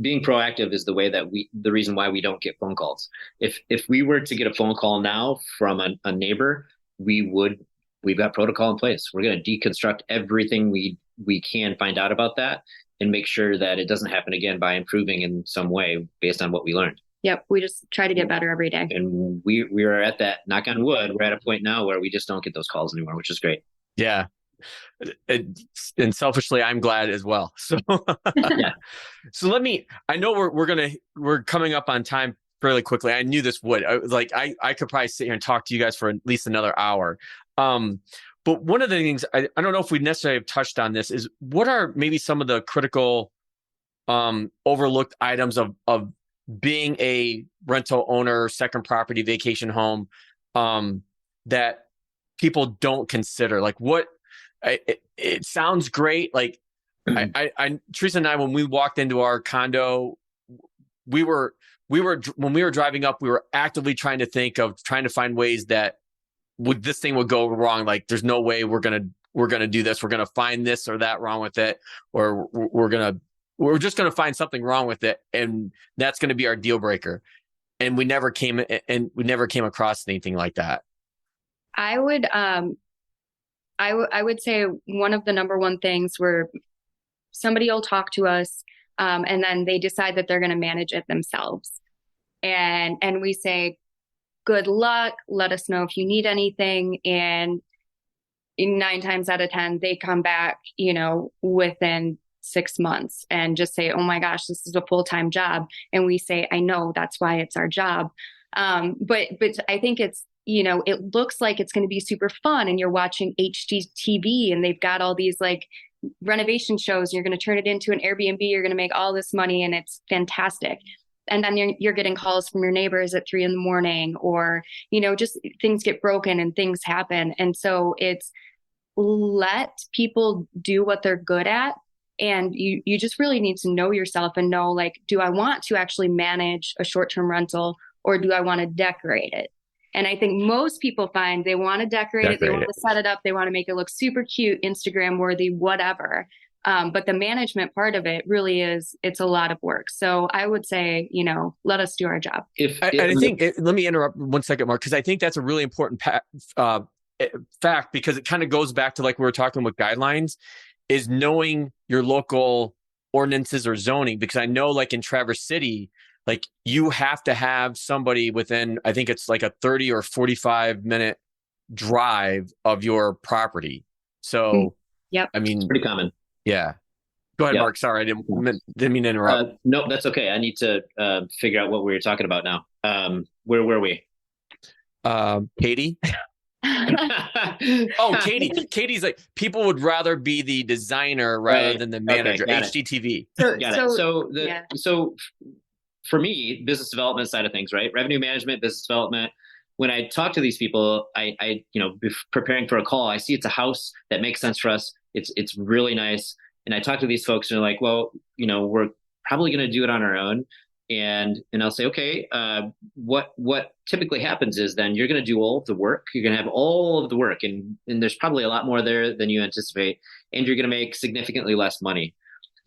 [SPEAKER 5] Being proactive is the reason why we don't get phone calls. If we were to get a phone call now from a neighbor, we've got protocol in place. We're going to deconstruct everything we can find out about that and make sure that it doesn't happen again by improving in some way based on what we learned.
[SPEAKER 4] Yep. We just try to get better every day.
[SPEAKER 5] And we are at that, knock on wood, we're at a point now where we just don't get those calls anymore, which is great.
[SPEAKER 3] Yeah. And selfishly, I'm glad as well. So,
[SPEAKER 5] yeah.
[SPEAKER 3] So I know we're coming up on time fairly quickly. I knew this would. I could probably sit here and talk to you guys for at least another hour. But one of the things I don't know if we necessarily have touched on this is, what are maybe some of the critical overlooked items of being a rental owner, second property, vacation home, that people don't consider? Like it sounds great. Like Teresa and I, when we walked into our condo, when we were driving up, we were actively trying to find ways that this thing would go wrong. Like, there's no way we're gonna do this. We're gonna find this or that wrong with it, or we're just gonna find something wrong with it, and that's gonna be our deal breaker. And we never came across anything like that.
[SPEAKER 4] I would say one of the number one things where somebody will talk to us, and then they decide that they're going to manage it themselves, and we say, good luck. Let us know if you need anything. And 9 times out of 10, they come back, within 6 months and just say, oh my gosh, this is a full-time job. And we say, I know, that's why it's our job. But I think it's, it looks like it's going to be super fun and you're watching HGTV and they've got all these like renovation shows. You're going to turn it into an Airbnb. You're going to make all this money and it's fantastic. And then you're getting calls from your neighbors at 3 a.m, or, just things get broken and things happen. And so it's let people do what they're good at. And you just really need to know yourself and know, like, do I want to actually manage a short-term rental or do I want to decorate it? And I think most people find they want to decorate it. They want to set it up. They want to make it look super cute, Instagram worthy, whatever. But the management part of it really it's a lot of work. So I would say, let us do our job.
[SPEAKER 3] Let me interrupt 1 second, Mark, because I think that's a really important fact, because it kind of goes back to like we were talking with guidelines, is knowing your local ordinances or zoning. Because I know like in Traverse City, like you have to have somebody within, I think it's like a 30 or 45-minute drive of your property. So,
[SPEAKER 4] yep.
[SPEAKER 3] I mean,
[SPEAKER 5] it's pretty common.
[SPEAKER 3] Yeah. Go ahead, Mark. Sorry, I didn't mean to interrupt.
[SPEAKER 5] No, that's okay. I need to figure out what we were talking about now. Where were we?
[SPEAKER 3] Katy? Oh, Katy. Katy's like, people would rather be the designer rather than the manager. HGTV.
[SPEAKER 5] So for me, business development side of things, right? Revenue management, business development. When I talk to these people, I preparing for a call, I see it's a house that makes sense for us. It's really nice. And I talk to these folks and they're like, well, we're probably going to do it on our own. And I'll say, okay, what typically happens is then you're going to do all of the work. You're going to have all of the work and there's probably a lot more there than you anticipate. And you're going to make significantly less money.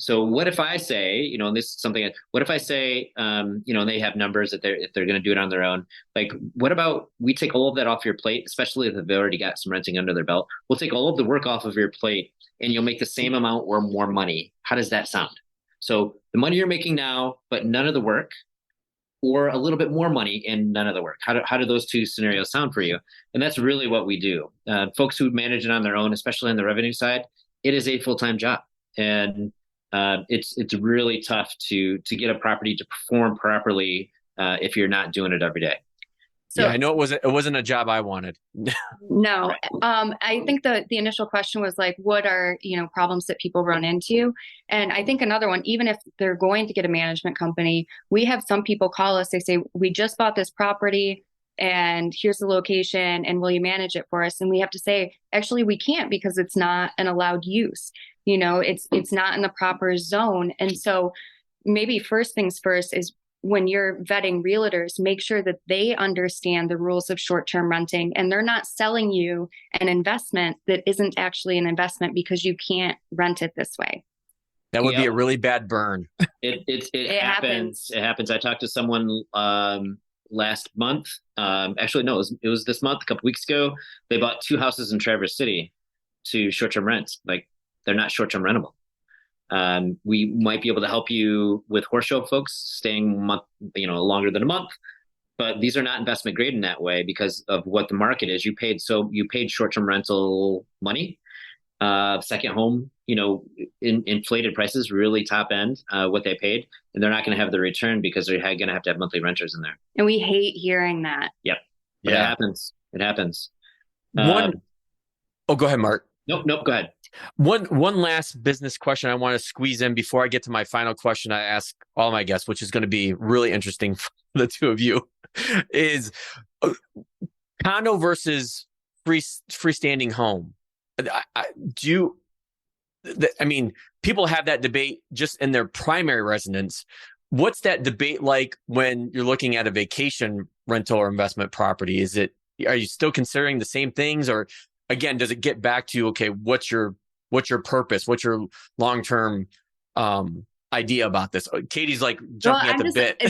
[SPEAKER 5] So what if I say, and this is something, what if I say, they have numbers that if they're going to do it on their own, like, what about we take all of that off your plate, especially if they've already got some renting under their belt, we'll take all of the work off of your plate and you'll make the same amount or more money. How does that sound? So the money you're making now, but none of the work, or a little bit more money and none of the work. How do those two scenarios sound for you? And that's really what we do. Folks who manage it on their own, especially on the revenue side, it is a full-time job. And it's really tough to get a property to perform properly if you're not doing it every day.
[SPEAKER 3] So, yeah, I know it wasn't a job I wanted.
[SPEAKER 4] No, I think the initial question was like, what are problems that people run into? And I think another one, even if they're going to get a management company, we have some people call us. They say, we just bought this property and here's the location, and will you manage it for us? And we have to say, actually, we can't, because it's not an allowed use. It's not in the proper zone. And so maybe first things first is, when you're vetting realtors, make sure that they understand the rules of short-term renting and they're not selling you an investment that isn't actually an investment because you can't rent it this way.
[SPEAKER 3] That would be a really bad burn.
[SPEAKER 5] It happens. It happens. I talked to someone last month. Actually, no, it was this month, a couple weeks ago. They bought 2 houses in Traverse City to short-term rents. Like, they're not short-term rentable. We might be able to help you with horse show folks staying longer than a month, but these are not investment grade in that way because of what the market is. You paid short-term rental money, second home, inflated prices, really top end, what they paid, and they're not going to have the return because they're going to have monthly renters in there.
[SPEAKER 4] And we hate hearing that.
[SPEAKER 5] Yep. But it happens. It happens.
[SPEAKER 3] Go ahead, Mark.
[SPEAKER 5] Nope. Go ahead.
[SPEAKER 3] One last business question I want to squeeze in before I get to my final question I ask all my guests, which is going to be really interesting for the two of you, is condo versus freestanding home. People have that debate just in their primary residence. What's that debate like when you're looking at a vacation rental or investment property? Are you still considering the same things, or again, does it get back to, okay, what's your purpose? What's your long-term idea about this? Katy's like jumping at the bit.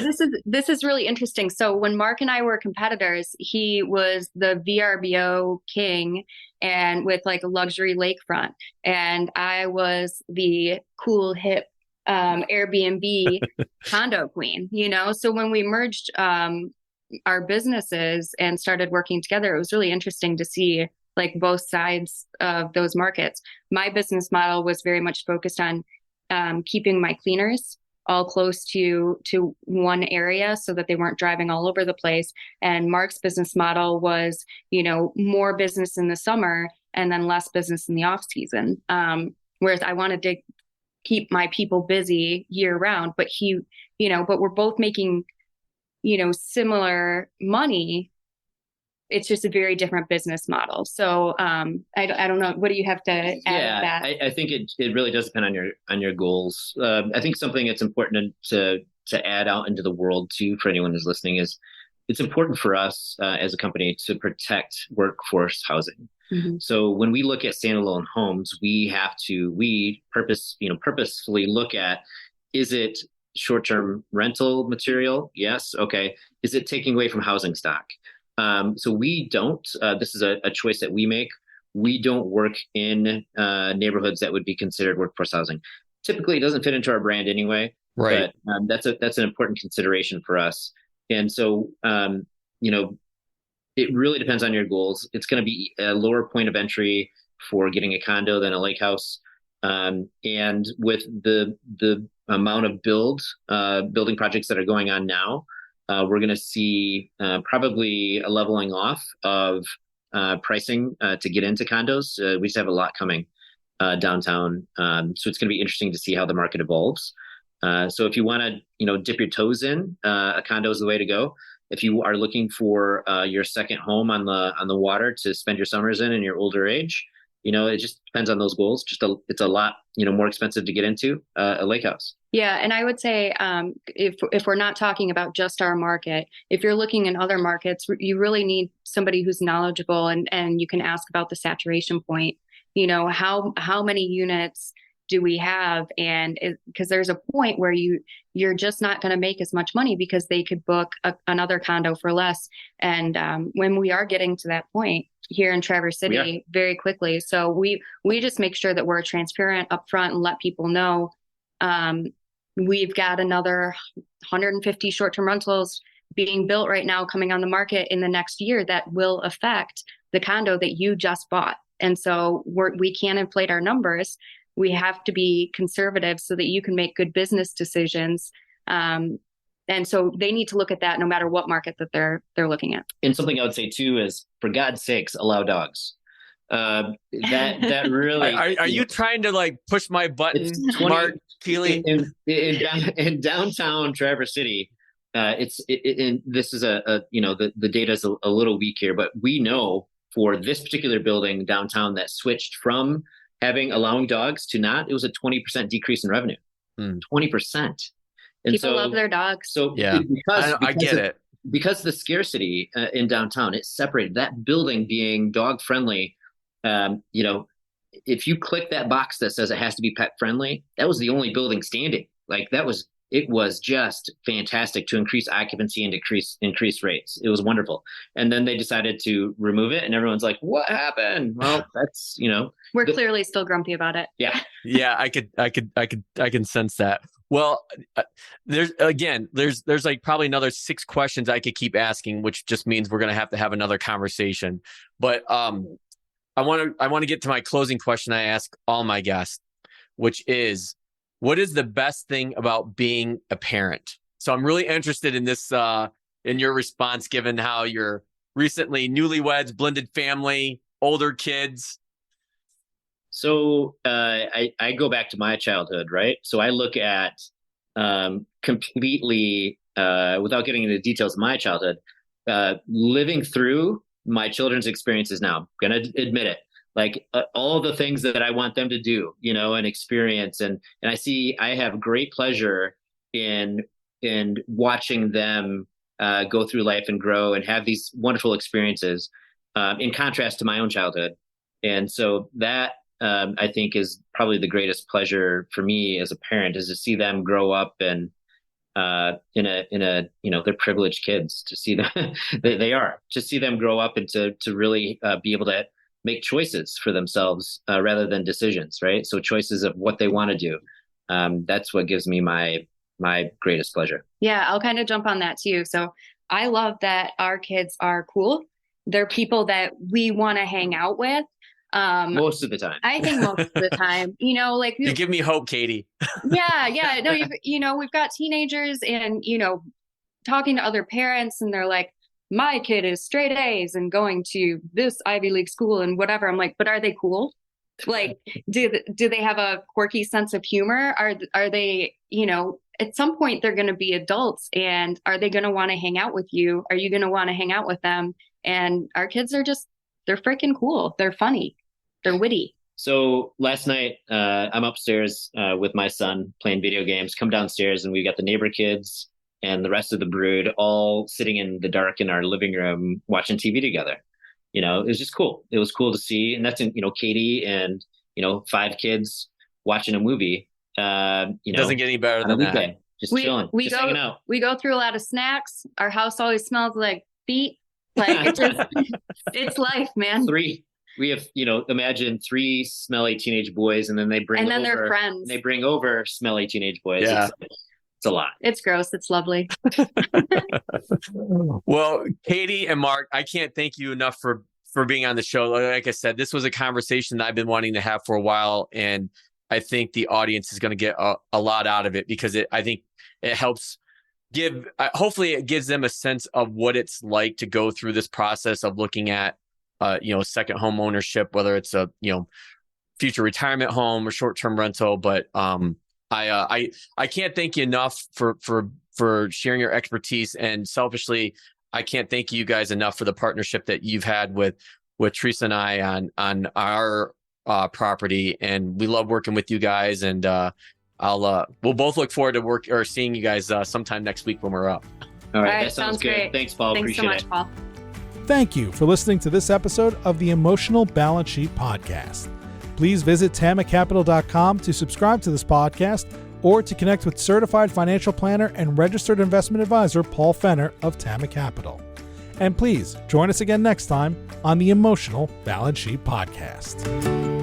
[SPEAKER 4] This is really interesting. So when Mark and I were competitors, he was the VRBO king and with like a luxury lakefront. And I was the cool, hip Airbnb condo queen, So when we merged our businesses and started working together, it was really interesting to see like both sides of those markets. My business model was very much focused on keeping my cleaners all close to one area so that they weren't driving all over the place. And Mark's business model was, more business in the summer and then less business in the off season. Whereas I wanted to keep my people busy year round, but but we're both making, similar money. It's just a very different business model. So I don't know. What do you have to add to that?
[SPEAKER 5] I think it really does depend on your goals. I think something that's important to add out into the world too for anyone who's listening is it's important for us as a company to protect workforce housing. Mm-hmm. So when we look at standalone homes, we purposefully look at, is it short-term rental material? Yes. Okay. Is it taking away from housing stock? So we don't, this is a choice that we make. We don't work in neighborhoods that would be considered workforce housing. Typically, it doesn't fit into our brand anyway.
[SPEAKER 3] Right.
[SPEAKER 5] But that's an important consideration for us. And so, it really depends on your goals. It's going to be a lower point of entry for getting a condo than a lake house. And with the amount of building projects that are going on now, we're going to see probably a leveling off of pricing to get into condos. We just have a lot coming downtown. So it's going to be interesting to see how the market evolves. So if you want to, dip your toes in, a condo is the way to go. If you are looking for your second home on the water to spend your summers in your older age, it just depends on those goals. It's a lot, more expensive to get into a lake house.
[SPEAKER 4] Yeah. And I would say if we're not talking about just our market, if you're looking in other markets, you really need somebody who's knowledgeable and you can ask about the saturation point. How many units do we have? And because there's a point where you're just not going to make as much money because they could book another condo for less. And when we are getting to that point here in Traverse City very quickly. So we just make sure that we're transparent upfront and let people know we've got another 150 short-term rentals being built right now coming on the market in the next year that will affect the condo that you just bought. And so we can't inflate our numbers. We have to be conservative so that you can make good business decisions. And so they need to look at that no matter what market that they're looking at.
[SPEAKER 5] And something I would say too is, for God's sakes, allow dogs. That really.
[SPEAKER 3] Are you trying to push my button, Mark, Keely?
[SPEAKER 5] In downtown Traverse City, and this is the data is a little weak here, but we know for this particular building downtown that switched from allowing dogs to not, it was a 20% decrease in revenue. 20%. And
[SPEAKER 4] people love their dogs.
[SPEAKER 5] So
[SPEAKER 3] yeah, because I get it.
[SPEAKER 5] Because the scarcity in downtown, it separated that building being dog friendly. If you click that box that says it has to be pet friendly, that was the only building standing. It was just fantastic to increase occupancy and increase rates. It was wonderful. And then they decided to remove it and everyone's like, what happened? Well, that's,
[SPEAKER 4] we're clearly still grumpy about it.
[SPEAKER 5] Yeah.
[SPEAKER 3] Yeah. I can sense that. Well, there's probably another 6 questions I could keep asking, which just means we're going to have another conversation. But I want to get to my closing question I ask all my guests, which is, what is the best thing about being a parent? So I'm really interested in this, in your response, given how you're recently newlyweds, blended family, older kids.
[SPEAKER 5] So I go back to my childhood, right? So I look at completely, without getting into the details of my childhood, living through my children's experiences now. I'm going to admit it. All the things that I want them to do, and experience. And I have great pleasure in watching them go through life and grow and have these wonderful experiences in contrast to my own childhood. And so that I think is probably the greatest pleasure for me as a parent, is to see them grow up and they're privileged kids, to see them, to see them grow up and to really be able to make choices for themselves rather than decisions, right? So choices of what they want to do. That's what gives me my greatest pleasure.
[SPEAKER 4] Yeah, I'll kind of jump on that too. So I love that our kids are cool. They're people that we want to hang out with.
[SPEAKER 5] Most of the time.
[SPEAKER 4] I think most of the time, like
[SPEAKER 3] you give me hope, Katy.
[SPEAKER 4] Yeah. No, we've got teenagers and, talking to other parents and they're like, my kid is straight A's and going to this Ivy League school and whatever. I'm like, but are they cool? Like, do they have a quirky sense of humor? Are they, at some point they're going to be adults, and are they going to want to hang out with you? Are you going to want to hang out with them? And our kids are they're freaking cool. They're funny. They're witty.
[SPEAKER 5] So last night, I'm upstairs with my son playing video games, come downstairs and we got the neighbor kids and the rest of the brood all sitting in the dark in our living room watching TV together. It was just cool. It was cool to see. And that's, Katy and, 5 kids watching a movie.
[SPEAKER 3] Doesn't get any better than that.
[SPEAKER 5] Just chilling, hanging out.
[SPEAKER 4] We go through a lot of snacks. Our house always smells like feet. Like it's life, man.
[SPEAKER 5] We have, imagine 3 smelly teenage boys, and then they bring over
[SPEAKER 4] their friends.
[SPEAKER 5] They bring over smelly teenage boys.
[SPEAKER 3] Yeah.
[SPEAKER 5] It's a lot.
[SPEAKER 4] It's gross. It's lovely.
[SPEAKER 3] Well, Katy and Mark, I can't thank you enough for being on the show. Like I said, this was a conversation that I've been wanting to have for a while, and I think the audience is going to get a lot out of it, because I think it helps hopefully it gives them a sense of what it's like to go through this process of looking at second home ownership, whether it's a future retirement home or short-term rental. But I can't thank you enough for sharing your expertise, and selfishly, I can't thank you guys enough for the partnership that you've had with Teresa and I on our property, and we love working with you guys. And we'll both look forward to seeing you guys sometime next week when we're up.
[SPEAKER 5] All right, that sounds good.
[SPEAKER 4] Great.
[SPEAKER 5] Thanks, Paul.
[SPEAKER 4] Thanks
[SPEAKER 5] Appreciate
[SPEAKER 4] so much, Paul.
[SPEAKER 1] Thank you for listening to this episode of the Emotional Balance Sheet Podcast. Please visit tamacapital.com to subscribe to this podcast, or to connect with certified financial planner and registered investment advisor Paul Fenner of Tama Capital. And please join us again next time on the Emotional Balance Sheet Podcast.